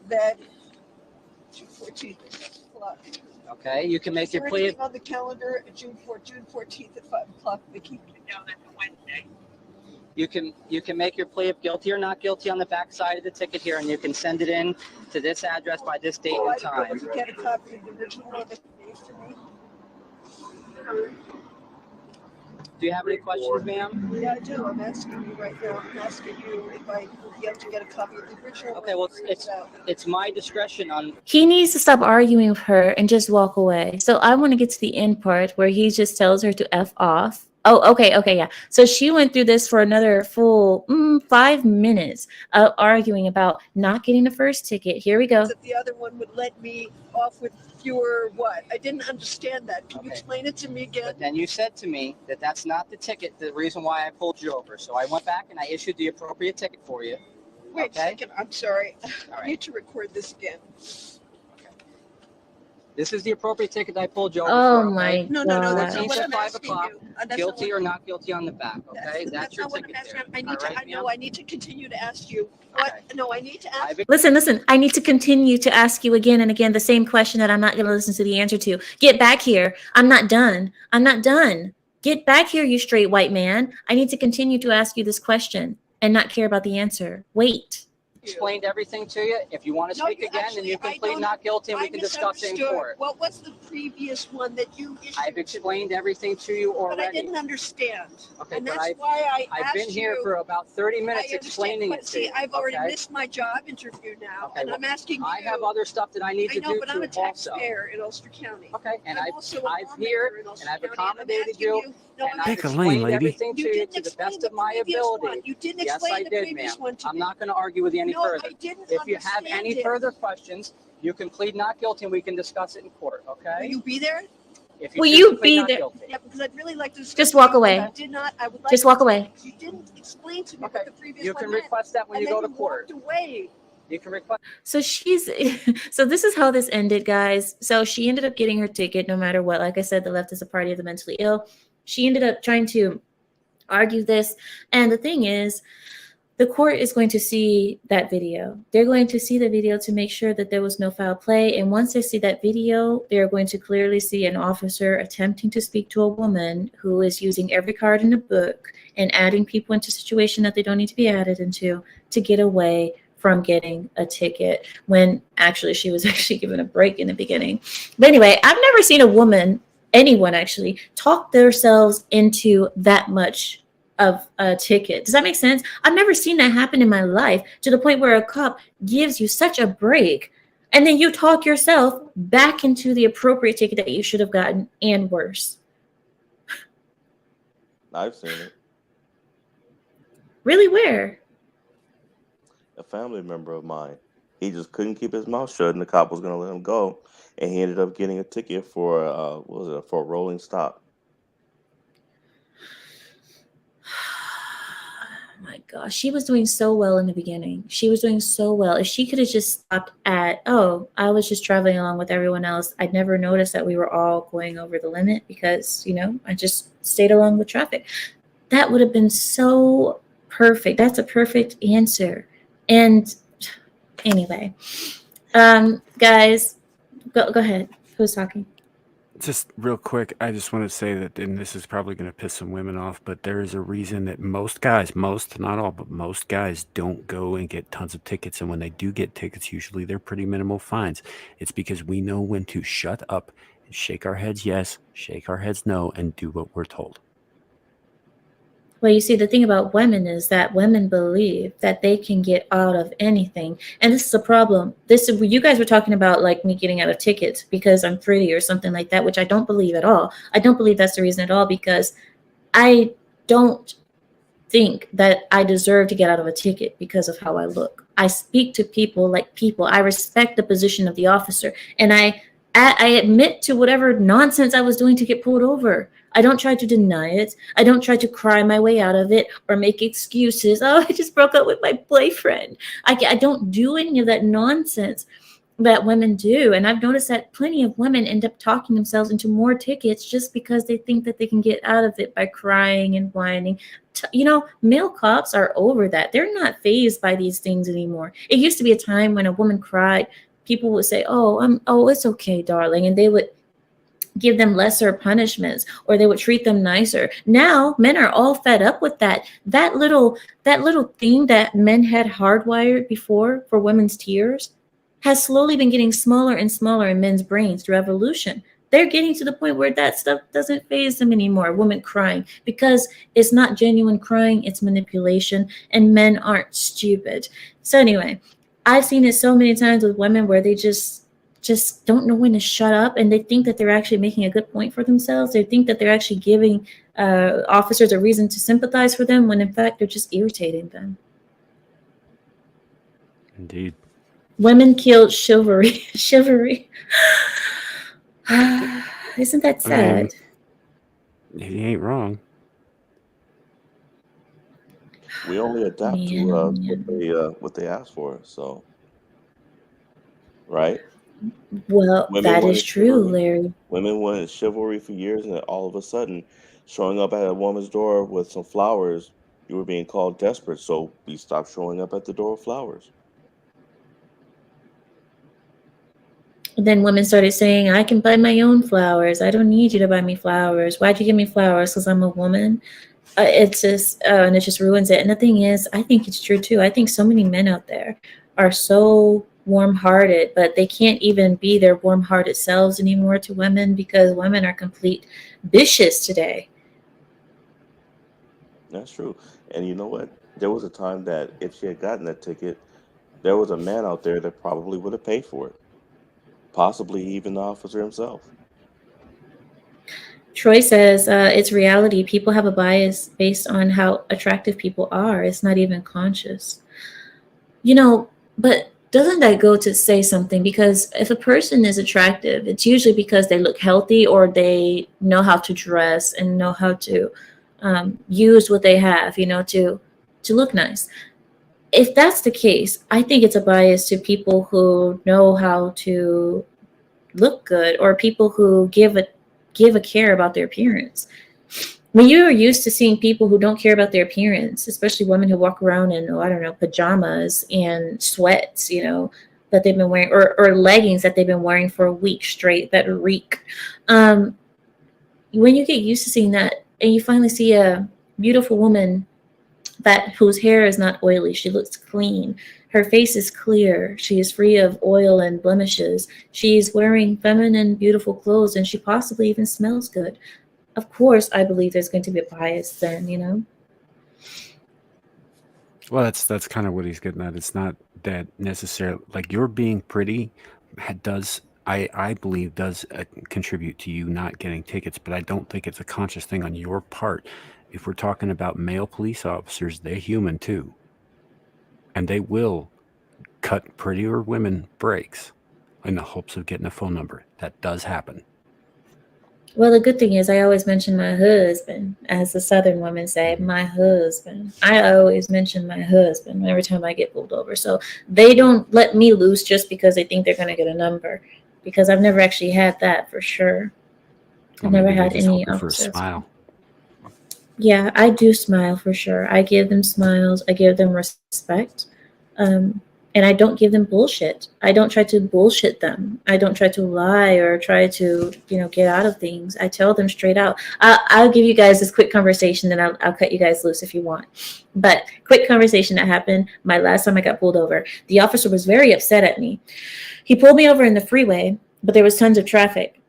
that June 14th o'clock? Okay, you can make Is there your plea. anything on the calendar June 14th at 5 o'clock, Vicky? No, that's a Wednesday. You can make your plea of guilty or not guilty on the back side of the ticket here, and you can send it in to this address by this date Oh, and I time. didn't get a copy of the original one that you gave to me. Do you have any questions, ma'am? Yeah, I do. I'm asking you right now. I'm asking you if I will be able to get a copy of the original. Okay, well, one. Where is that? It's my discretion on. He needs to stop arguing with her and just walk away. So I want to get to the end part where he just tells her to F off. Oh, okay, yeah. So she went through this for another full 5 minutes of arguing about not getting the first ticket. Here we go. That the other one would let me off with fewer what? I didn't understand that. Can you Okay. explain it to me again? But then you said to me that that's not the ticket, the reason why I pulled you over. So I went back and I issued the appropriate ticket for you. Wait a Okay. second. I'm sorry. All I right. need to record this again. This is the appropriate ticket I pulled you over Oh for. my Okay? No, that's not Fourteenth what at I'm 5 asking o'clock, you. That's not Guilty what- or not guilty on the back, okay? That's your not what I'm ticket asking. there. I need All to. right, I know. ma'am? I need to continue to ask you. What? Okay. No, I need to ask. I've Listen. I need to continue to ask you again and again the same question that I'm not going to listen to the answer to. Get back here. I'm not done. Get back here, you straight white man. I need to continue to ask you this question and not care about the answer. Wait. explained everything to you. If you want to No, speak you again, then actually- you can I plead don't- not guilty and we I can discuss it in misunderstood. court. What was the previous one that you issued? I've explained everything to you But I already. didn't understand. Okay, And but that's why I I've asked been here you. for about 30 I minutes understand, explaining but it to see, you. I've already okay? missed my job interview now, Okay, and well, I'm asking you. I have other stuff that I need I to know, do but I'm a too also. taxpayer in Ulster County. Okay, and I'm I've also a I've lawmaker here in Ulster and I've County, accommodated asking you. No, And I'm I've Pick a asking- lane, explained lady. everything to You you didn't to the explain best the of my previous ability. one. You didn't Yes, explain I the did, previous ma'am. one to I'm me. not going to argue with you any No, further. I didn't If you have understand any it. further questions, you can plead not guilty and we can discuss it in court, Will okay? you be there? If Will choose you to plead be not there? guilty. Yeah, because I'd really like to discuss. Just walk with you, away. but I did not. I would like Just to walk discuss- away. You didn't explain to me Okay, what the previous You one can meant. request that when And you go then to court. walked away. You can request. So so this is how this ended, guys. So she ended up getting her ticket no matter what. Like I said, the left is a party of the mentally ill. She ended up trying to argue this. And the thing is, the court is going to see that video. They're going to see the video to make sure that there was no foul play. And once they see that video, they're going to clearly see an officer attempting to speak to a woman who is using every card in the book and adding people into a situation that they don't need to be added into to get away from getting a ticket when actually she was actually given a break in the beginning. But anyway, I've never seen a woman, anyone actually, talk themselves into that much of a ticket. Does that make sense? I've never seen that happen in my life to the point where a cop gives you such a break and then you talk yourself back into the appropriate ticket that you should have gotten and worse. I've seen it. Really, where? A family member of mine. He just couldn't keep his mouth shut, and the cop was going to let him go, and he ended up getting a ticket for what was it, for a rolling stop. Oh my gosh, she was doing so well in the beginning. She was doing so well. If she could have just stopped at, oh, I was just traveling along with everyone else. I'd never noticed that we were all going over the limit because, I just stayed along with traffic. That would have been so perfect. That's a perfect answer. And anyway, guys, go ahead. Who's talking? Just real quick, I just want to say that, and this is probably going to piss some women off, but there is a reason that most guys, most, not all, but most guys don't go and get tons of tickets. And when they do get tickets, usually they're pretty minimal fines. It's because we know when to shut up and shake our heads yes, shake our heads no, and do what we're told. Well, you see, the thing about women is that women believe that they can get out of anything. And this is a problem. You guys were talking about like me getting out of tickets because I'm pretty or something like that, which I don't believe at all. I don't believe that's the reason at all, because I don't think that I deserve to get out of a ticket because of how I look. I speak to people like people. I respect the position of the officer, and I admit to whatever nonsense I was doing to get pulled over. I don't try to deny it. I don't try to cry my way out of it or make excuses. Oh, I just broke up with my boyfriend. I don't do any of that nonsense that women do. And I've noticed that plenty of women end up talking themselves into more tickets just because they think that they can get out of it by crying and whining. Male cops are over that. They're not fazed by these things anymore. It used to be a time when a woman cried, people would say, oh, it's okay, darling. And they would give them lesser punishments, or they would treat them nicer. Now men are all fed up with that. That little thing that men had hardwired before for women's tears has slowly been getting smaller and smaller in men's brains through evolution. They're getting to the point where that stuff doesn't faze them anymore. Women crying, because it's not genuine crying, it's manipulation, and men aren't stupid. So anyway, I've seen it so many times with women where they just don't know when to shut up, and they think that they're actually making a good point for themselves. They think that they're actually giving officers a reason to sympathize for them, when in fact they're just irritating them. Indeed. Women killed chivalry. Chivalry. Isn't that sad? He ain't wrong. We only adapt to what they ask for. So, right? Well, Women that wanted is true, chivalry. Larry. Women wanted chivalry for years, and then all of a sudden, showing up at a woman's door with some flowers, you were being called desperate. So we stopped showing up at the door with flowers. Then women started saying, I can buy my own flowers. I don't need you to buy me flowers. Why'd you give me flowers? Because I'm a woman. And it just ruins it. And the thing is, I think it's true too. I think so many men out there are so warm-hearted, but they can't even be their warm-hearted selves anymore to women, because women are complete bitches today. That's true. And you know what? There was a time that if she had gotten that ticket, there was a man out there that probably would have paid for it. Possibly even the officer himself. Troy says it's reality. People have a bias based on how attractive people are. It's not even conscious. But doesn't that go to say something? Because if a person is attractive, it's usually because they look healthy, or they know how to dress and know how to use what they have, to look nice. If that's the case, I think it's a bias to people who know how to look good, or people who give a care about their appearance. When you are used to seeing people who don't care about their appearance, especially women who walk around in, pajamas and sweats, that they've been wearing, or leggings that they've been wearing for a week straight that reek. When you get used to seeing that, and you finally see a beautiful woman whose hair is not oily, she looks clean, her face is clear, she is free of oil and blemishes, she's wearing feminine, beautiful clothes, and she possibly even smells good. Of course, I believe there's going to be a bias then, Well, that's kind of what he's getting at. It's not that necessarily, like, your being pretty does, I believe, does contribute to you not getting tickets, but I don't think it's a conscious thing on your part. If we're talking about male police officers, they're human too. And they will cut prettier women breaks in the hopes of getting a phone number. That does happen. Well, the good thing is I always mention my husband, as the Southern women say, my husband. I always mention my husband every time I get pulled over. So they don't let me loose just because they think they're going to get a number, because I've never actually had that for sure. I've never had any for a officers. smile. Yeah, I do smile for sure. I give them smiles. I give them respect. And I don't give them bullshit. I don't try to bullshit them. I don't try to lie or try to, get out of things. I tell them straight out. I'll give you guys this quick conversation, then I'll cut you guys loose if you want. But quick conversation that happened my last time I got pulled over. The officer was very upset at me. He pulled me over in the freeway, but there was tons of traffic.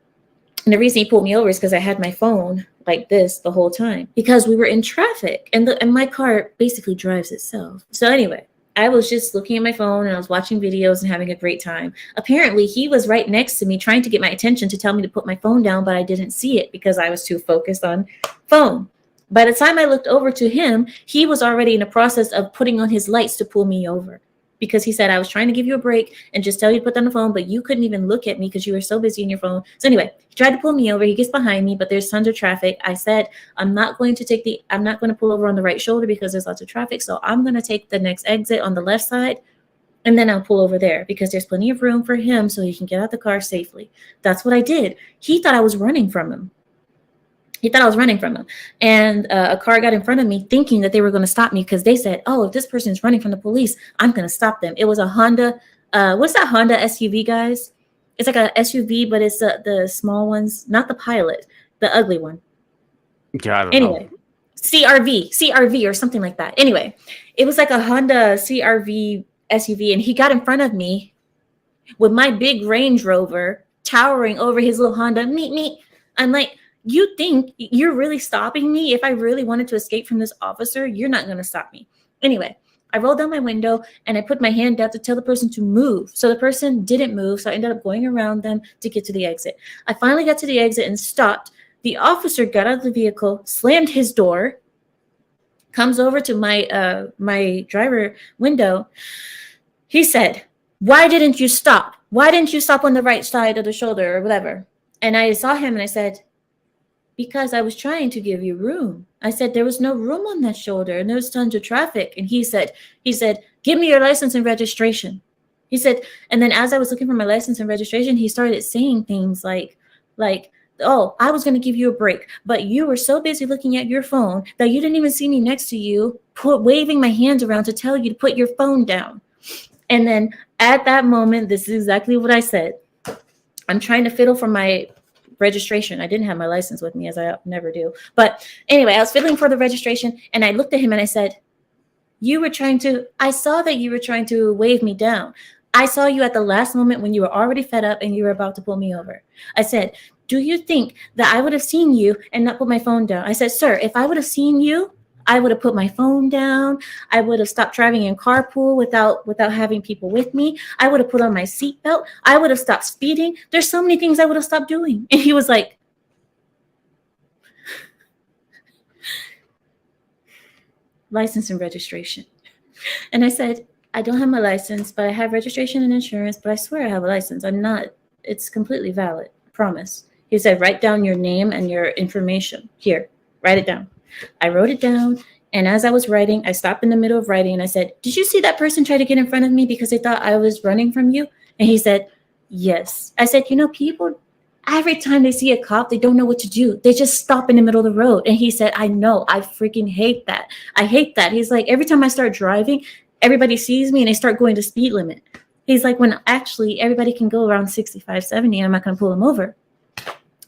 And the reason he pulled me over is because I had my phone like this the whole time because we were in traffic, and my car basically drives itself. So anyway, I was just looking at my phone and I was watching videos and having a great time. Apparently, he was right next to me trying to get my attention to tell me to put my phone down, but I didn't see it because I was too focused on phone. By the time I looked over to him, he was already in the process of putting on his lights to pull me over because he said, I was trying to give you a break and just tell you to put down the phone, but you couldn't even look at me because you were so busy in your phone. So anyway, he tried to pull me over. He gets behind me, but there's tons of traffic. I said, I'm not going to pull over on the right shoulder because there's lots of traffic. So I'm going to take the next exit on the left side, and then I'll pull over there because there's plenty of room for him so he can get out the car safely. That's what I did. He thought I was running from him. And a car got in front of me thinking that they were going to stop me because they said, oh, if this person's running from the police, I'm going to stop them. It was a Honda. What's that Honda SUV, guys? It's like a SUV, but it's the small ones, not the Pilot, the ugly one. Yeah, I don't Anyway, know. CRV or something like that. Anyway, it was like a Honda CRV SUV, and he got in front of me with my big Range Rover towering over his little Honda. Meet. I'm like, you think you're really stopping me? If I really wanted to escape from this officer, you're not going to stop me. Anyway, I rolled down my window and I put my hand out to tell the person to move. So the person didn't move. So I ended up going around them to get to the exit. I finally got to the exit and stopped. The officer got out of the vehicle, slammed his door, comes over to my driver window. He said, why didn't you stop? Why didn't you stop on the right side of the shoulder or whatever? And I saw him and I said, because I was trying to give you room. I said, there was no room on that shoulder and there was tons of traffic. And he said, give me your license and registration. He said, and then as I was looking for my license and registration, he started saying things like, oh, I was going to give you a break, but you were so busy looking at your phone that you didn't even see me next to you, waving my hands around to tell you to put your phone down. And then at that moment, this is exactly what I said. I'm trying to fiddle for my registration. I didn't have my license with me, as I never do. But anyway, I was fiddling for the registration and I looked at him and I said, I saw that you were trying to wave me down. I saw you at the last moment when you were already fed up and you were about to pull me over. I said, do you think that I would have seen you and not put my phone down? I said, sir, if I would have seen you, I would have put my phone down. I would have stopped driving in carpool without having people with me. I would have put on my seatbelt. I would have stopped speeding. There's so many things I would have stopped doing. And he was like, license and registration. And I said, I don't have my license, but I have registration and insurance, but I swear I have a license. It's completely valid. I promise. He said, write down your name and your information. Here, write it down. I wrote it down, and as I was writing, I stopped in the middle of writing, and I said, did you see that person try to get in front of me because they thought I was running from you? And he said, yes. I said, people, every time they see a cop, they don't know what to do. They just stop in the middle of the road. And he said, I know. I freaking hate that. I hate that. He's like, every time I start driving, everybody sees me, and they start going to speed limit. He's like, when actually everybody can go around 65, 70, and I'm not going to pull them over.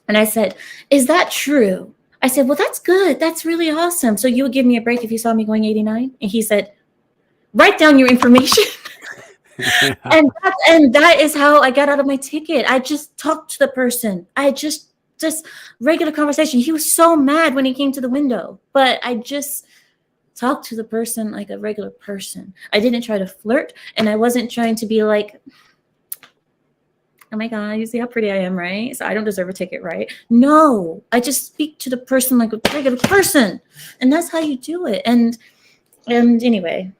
And I said, is that true? I said, well, that's good. That's really awesome. So you would give me a break if you saw me going 89? And he said, write down your information. and that is how I got out of my ticket. I just talked to the person. I just regular conversation. He was so mad when he came to the window, but I just talked to the person like a regular person. I didn't try to flirt, and I wasn't trying to be like, oh my God, you see how pretty I am, right? So I don't deserve a ticket, right? No, I just speak to the person like a regular person. And that's how you do it. And anyway,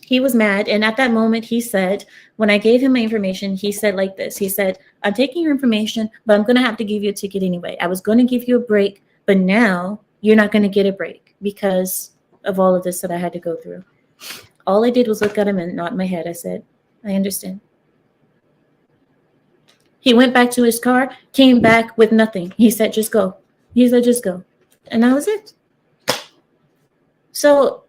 he was mad. And at that moment, he said, when I gave him my information, he said like this. He said, I'm taking your information, but I'm going to have to give you a ticket anyway. I was going to give you a break, but now you're not going to get a break because of all of this that I had to go through. All I did was look at him and nod my head. I said, I understand. He went back to his car, came back with nothing. He said, just go. He said, just go. And that was it. So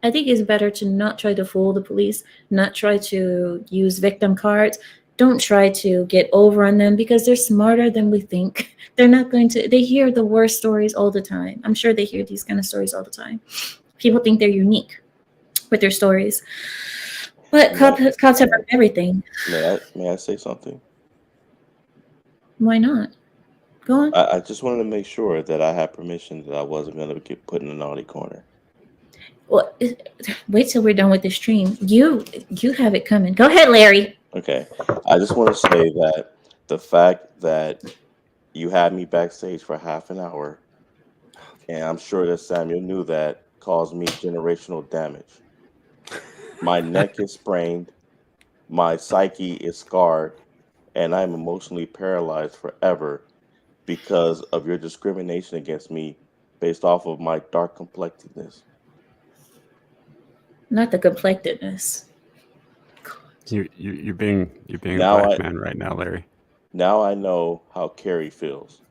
I think it's better to not try to fool the police, not try to use victim cards. Don't try to get over on them because they're smarter than we think. They're not going to, they hear the worst stories all the time. I'm sure they hear these kind of stories all the time. People think they're unique with their stories. But cops have everything. May I say something? Why not? Go on. I just wanted to make sure that I had permission that I wasn't going to get put in the naughty corner. Well, wait till we're done with this stream. You have it coming. Go ahead, Larry. Okay. I just want to say that the fact that you had me backstage for half an hour, and I'm sure that Samuel knew that, caused me generational damage. My neck is sprained, my psyche is scarred, and I'm emotionally paralyzed forever because of your discrimination against me based off of my dark complexedness. Not the complectedness. You're being a Now black man right now, Larry. Now I know how Carrie feels.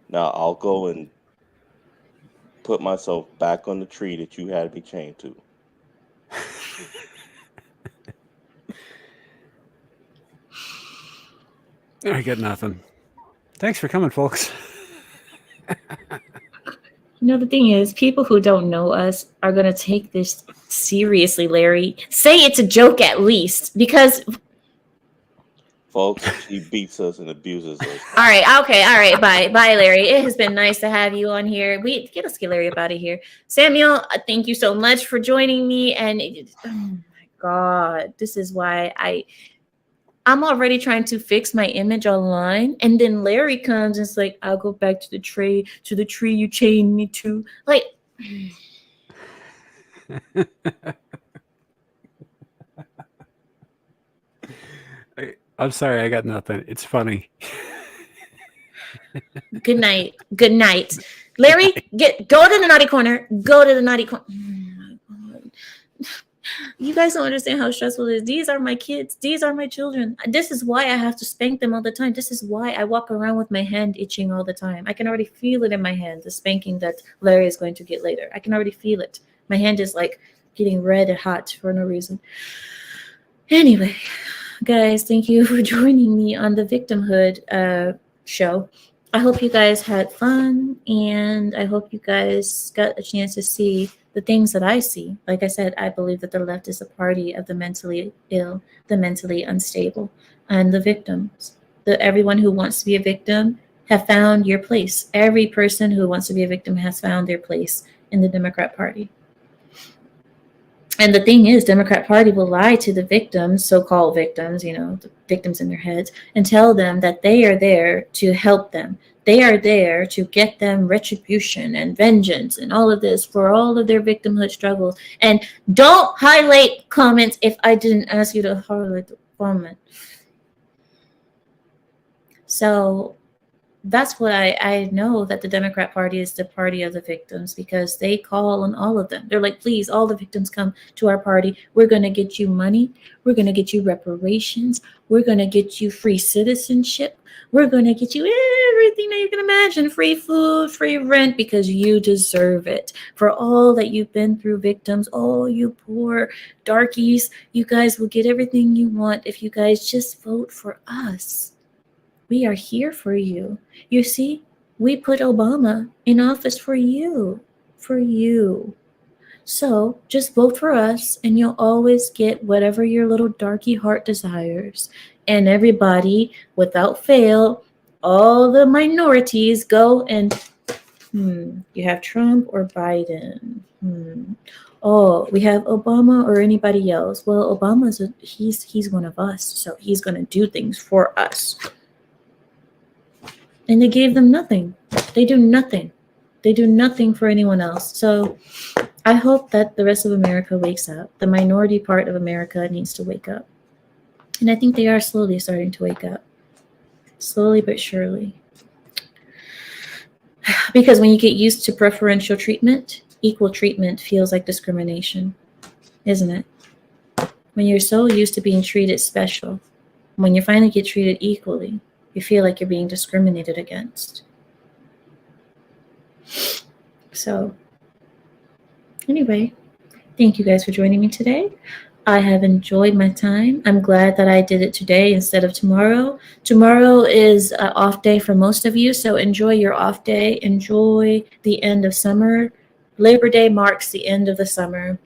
Now I'll go and put myself back on the tree that you had me chained to. I got nothing. Thanks for coming, folks. You know, the thing is, people who don't know us are going to take this seriously, Larry. Say it's a joke at least, because... Folks, he beats us and abuses us. All right, okay, all right, bye, Larry. It has been nice to have you on here. Let's get Larry up out of here. Samuel, thank you so much for joining me. And oh my God, this is why I'm already trying to fix my image online, and then Larry comes and it's like, I'll go back to the tree you chained me to. Like, I'm sorry, I got nothing. It's funny. good night. Larry, go to the naughty corner. Go to the naughty corner. You guys don't understand how stressful it is. These are my kids. These are my children. This is why I have to spank them all the time. This is why I walk around with my hand itching all the time. I can already feel it in my hand, the spanking that Larry is going to get later. I can already feel it. My hand is like getting red and hot for no reason. Anyway, guys, thank you for joining me on the Victimhood show. I hope you guys had fun, and I hope you guys got a chance to see the things that I see. Like I said, I believe that the left is a party of the mentally ill, the mentally unstable, and the victims. Everyone who wants to be a victim have found your place. Every person who wants to be a victim has found their place in the Democrat Party. And the thing is, Democrat Party will lie to the victims, so-called victims, the victims in their heads, and tell them that they are there to help them. They are there to get them retribution and vengeance and all of this for all of their victimhood struggles. And don't highlight comments if I didn't ask you to highlight the comment. So that's what I know, that the Democrat Party is the party of the victims, because they call on all of them. They're like, please, all the victims come to our party. We're going to get you money. We're going to get you reparations. We're going to get you free citizenship. We're going to get you everything that you can imagine. Free food, free rent, because you deserve it. For all that you've been through, victims, oh, you poor darkies, you guys will get everything you want if you guys just vote for us. We are here for you. You see, we put Obama in office for you. So just vote for us, and you'll always get whatever your little darky heart desires. And everybody, without fail, all the minorities go and, you have Trump or Biden? Oh, we have Obama or anybody else? Well, Obama's he's one of us, so he's going to do things for us. And they gave them nothing. They do nothing. They do nothing for anyone else. So I hope that the rest of America wakes up. The minority part of America needs to wake up. And I think they are slowly starting to wake up. Slowly but surely. Because when you get used to preferential treatment, equal treatment feels like discrimination, isn't it? When you're so used to being treated special, when you finally get treated equally, you feel like you're being discriminated against. So anyway, thank you guys for joining me today. I have enjoyed my time. I'm glad that I did it today instead of tomorrow. Tomorrow is an off day for most of you, so enjoy your off day. Enjoy the end of summer. Labor Day marks the end of the summer.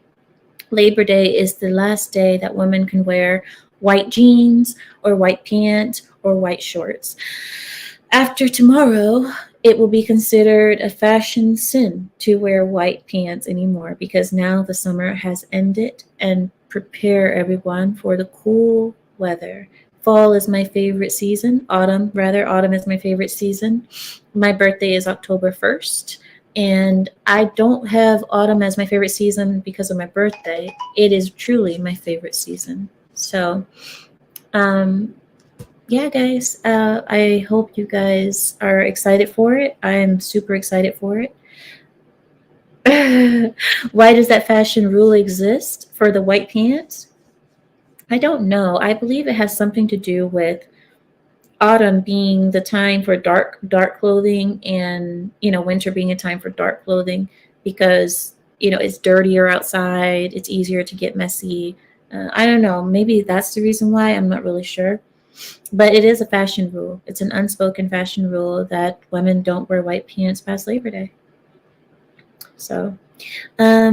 Labor Day is the last day that women can wear white jeans or white pants or white shorts. After tomorrow, it will be considered a fashion sin to wear white pants anymore because now the summer has ended, and prepare everyone for the cool weather. Fall is my favorite season. Autumn is my favorite season. My birthday is October 1st. And I don't have autumn as my favorite season because of my birthday. It is truly my favorite season. So, yeah, guys, I hope you guys are excited for it. I am super excited for it. Why does that fashion rule exist for the white pants? I don't know. I believe it has something to do with autumn being the time for dark clothing, and winter being a time for dark clothing because it's dirtier outside, it's easier to get messy. I don't know, maybe that's the reason why. I'm not really sure, but it is a fashion rule. It's an unspoken fashion rule that women don't wear white pants past Labor Day. So let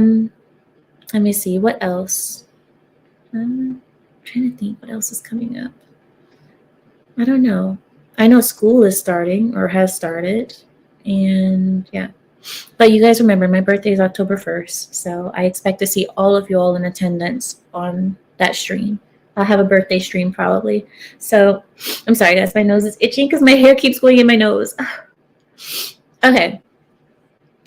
me see what else. I'm trying to think what else is coming up. I don't know. I know school is starting or has started, and yeah. But you guys remember, my birthday is October 1st, so I expect to see all of you all in attendance on that stream. I'll have a birthday stream probably. So I'm sorry, guys. My nose is itching because my hair keeps going in my nose. Okay.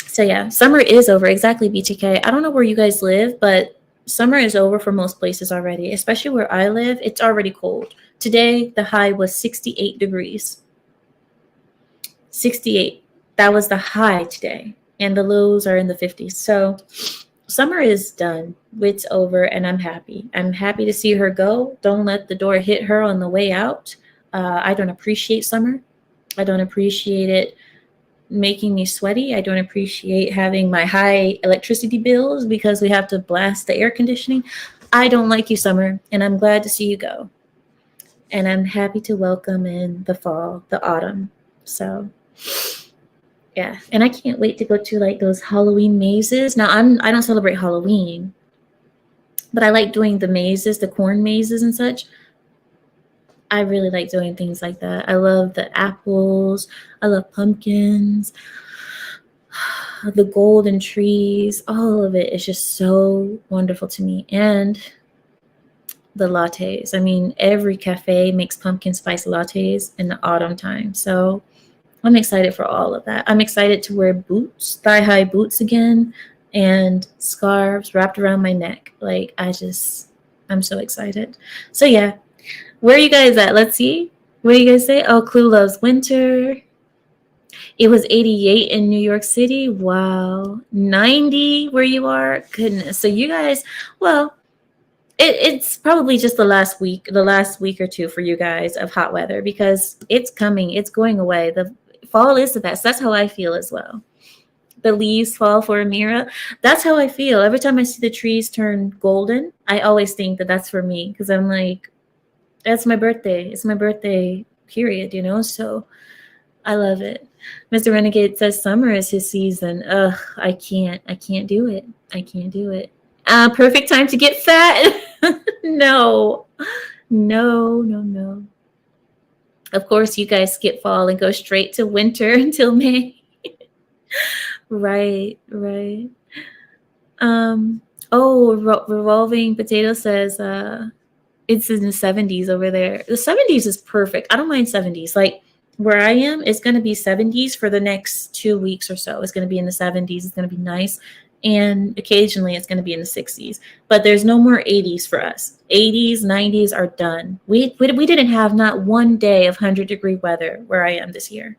So yeah, summer is over. Exactly, BTK. I don't know where you guys live, but summer is over for most places already, especially where I live. It's already cold. Today, the high was 68 degrees. 68. That was the high today. And the lows are in the 50s. So summer is done. It's over, and I'm happy. I'm happy to see her go. Don't let the door hit her on the way out. I don't appreciate summer. I don't appreciate it making me sweaty. I don't appreciate having my high electricity bills because we have to blast the air conditioning. I don't like you, summer, and I'm glad to see you go. And I'm happy to welcome in the fall, the autumn. So yeah, and I can't wait to go to like those Halloween mazes. Now I don't celebrate Halloween, but I like doing the mazes, the corn mazes and such. I really like doing things like that. I love the apples. I love pumpkins, the golden trees. All of it is just so wonderful to me. And the lattes. I mean, every cafe makes pumpkin spice lattes in the autumn time. So I'm excited for all of that. I'm excited to wear boots, thigh-high boots again, and scarves wrapped around my neck. Like, I'm so excited. So yeah. Where are you guys at? Let's see. What do you guys say? Oh, Clue loves winter. It was 88 in New York City. Wow. 90 where you are? Goodness. So you guys, well, it's probably just the last week or two for you guys of hot weather because it's coming. It's going away. The fall is the best. That's how I feel as well. The leaves fall for Amira. That's how I feel. Every time I see the trees turn golden, I always think that that's for me because I'm like, that's my birthday. It's my birthday period, so I love it. Mr. Renegade says summer is his season. Ugh, I can't do it. I can't do it. Perfect time to get fat. No. Of course, you guys skip fall and go straight to winter until May. Right. Revolving Potato says, it's in the 70s over there. The 70s is perfect. I don't mind 70s. Like where I am, it's going to be 70s for the next 2 weeks or so. It's going to be in the 70s. It's going to be nice. And occasionally it's going to be in the 60s. But there's no more 80s for us. 80s, 90s are done. We didn't have not one day of 100-degree weather where I am this year.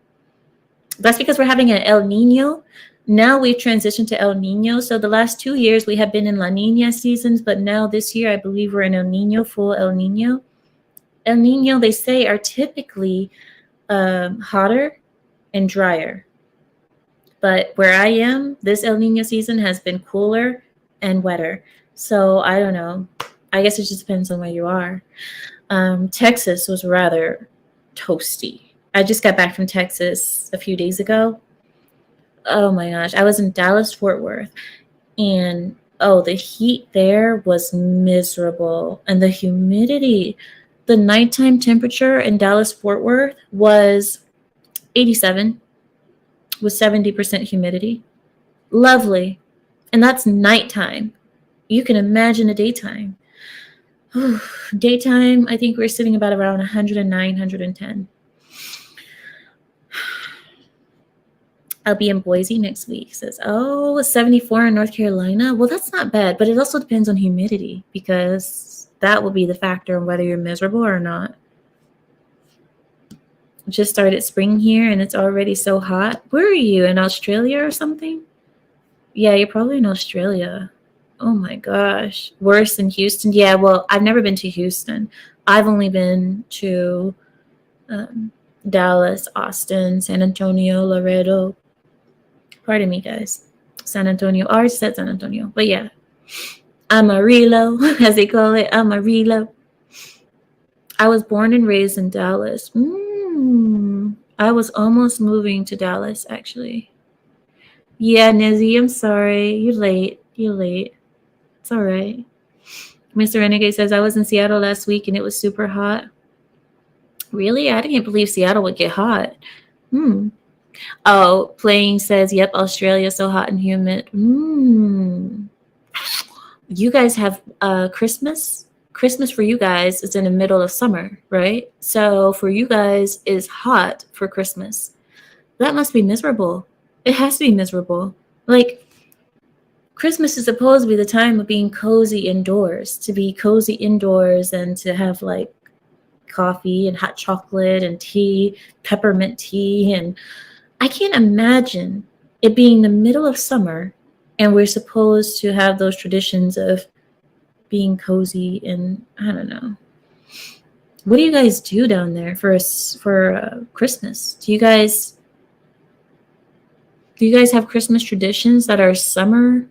That's because we're having an El Nino. Now we've transitioned to El Nino. So the last 2 years we have been in La Nina seasons, but now this year I believe we're in El Nino, full El Nino. El Nino, they say, are typically hotter and drier. But where I am, this El Nino season has been cooler and wetter. So I don't know. I guess it just depends on where you are. Texas was rather toasty. I just got back from Texas a few days ago. Oh my gosh. I was in Dallas, Fort Worth, and the heat there was miserable. And the humidity, the nighttime temperature in Dallas, Fort Worth was 87 with 70% humidity. Lovely. And that's nighttime. You can imagine a daytime. Daytime, I think we're sitting about around 109, 110. I'll be in Boise next week. Says, 74 in North Carolina. Well, that's not bad, but it also depends on humidity because that will be the factor on whether you're miserable or not. Just started spring here and it's already so hot. Where are you, in Australia or something? Yeah, you're probably in Australia. Oh my gosh. Worse than Houston? Yeah, well, I've never been to Houston. I've only been to Dallas, Austin, San Antonio, Laredo. Pardon me, guys. San Antonio. I already said San Antonio. But yeah. Amarillo, as they call it. Amarillo. I was born and raised in Dallas. I was almost moving to Dallas, actually. Yeah, Nizzy, I'm sorry. You're late. You're late. It's all right. Mr. Renegade says, I was in Seattle last week and it was super hot. Really? I didn't believe Seattle would get hot. Oh, Playing says, yep, Australia so hot and humid. You guys have Christmas? Christmas for you guys is in the middle of summer, right? So for you guys is hot for Christmas. That must be miserable. It has to be miserable. Like, Christmas is supposed to be the time of being cozy indoors, to be cozy indoors and to have like coffee and hot chocolate and tea, peppermint tea. And I can't imagine it being the middle of summer and we're supposed to have those traditions of being cozy and I don't know. What do you guys do down there for Christmas? Do you guys have Christmas traditions that are summer?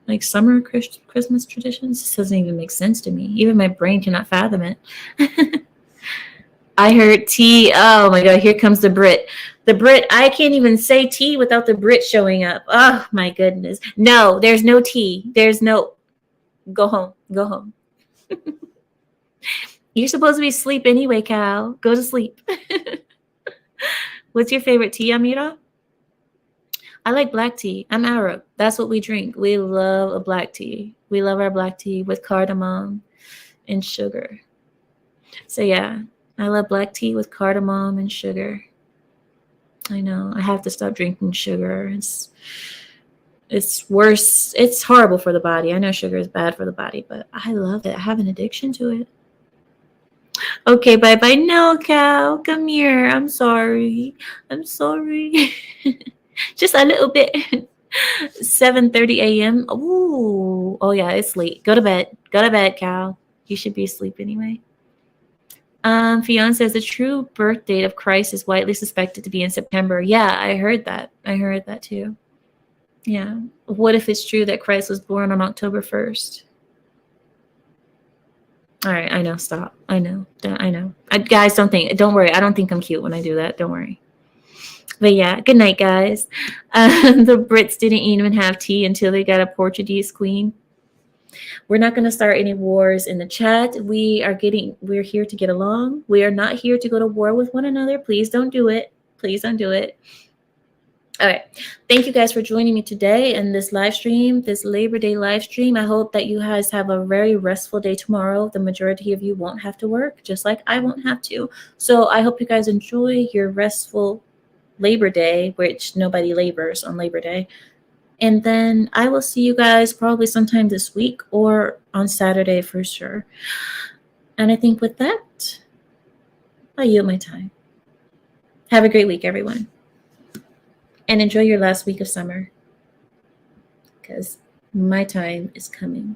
Like summer Christmas traditions? This doesn't even make sense to me. Even my brain cannot fathom it. I heard tea. Oh my God, here comes the Brit. The Brit, I can't even say tea without the Brit showing up. Oh my goodness. No, there's no tea. There's no, go home, go home. You're supposed to be asleep anyway, Cal. Go to sleep. What's your favorite tea, Amira? I like black tea. I'm Arab. That's what we drink. We love a black tea. We love our black tea with cardamom and sugar. So yeah, I love black tea with cardamom and sugar. I know. I have to stop drinking sugar. It's worse. It's horrible for the body. I know sugar is bad for the body, but I love it. I have an addiction to it. Okay, bye-bye. No, Cal. Come here. I'm sorry. I'm sorry. Just a little bit. 7:30 a.m. Ooh. Oh, yeah, it's late. Go to bed. Go to bed, Cal. You should be asleep anyway. Fionn says the true birth date of Christ is widely suspected to be in September. Yeah, I heard that. I heard that too. Yeah. What if it's true that Christ was born on October 1st? All right, I know. Stop. I know. Guys, don't worry. I don't think I'm cute when I do that. Don't worry. But yeah, good night, guys. The Brits didn't even have tea until they got a Portuguese queen. We're not going to start any wars in the chat. We're here to get along. We are not here to go to war with one another. Please don't do it. Please don't do it. All right. Thank you guys for joining me today in this live stream, this Labor Day live stream. I hope that you guys have a very restful day tomorrow. The majority of you won't have to work, just like I won't have to. So I hope you guys enjoy your restful Labor Day, which nobody labors on Labor Day. And then I will see you guys probably sometime this week or on Saturday for sure. And I think with that, I yield my time. Have a great week, everyone. And enjoy your last week of summer, because my time is coming.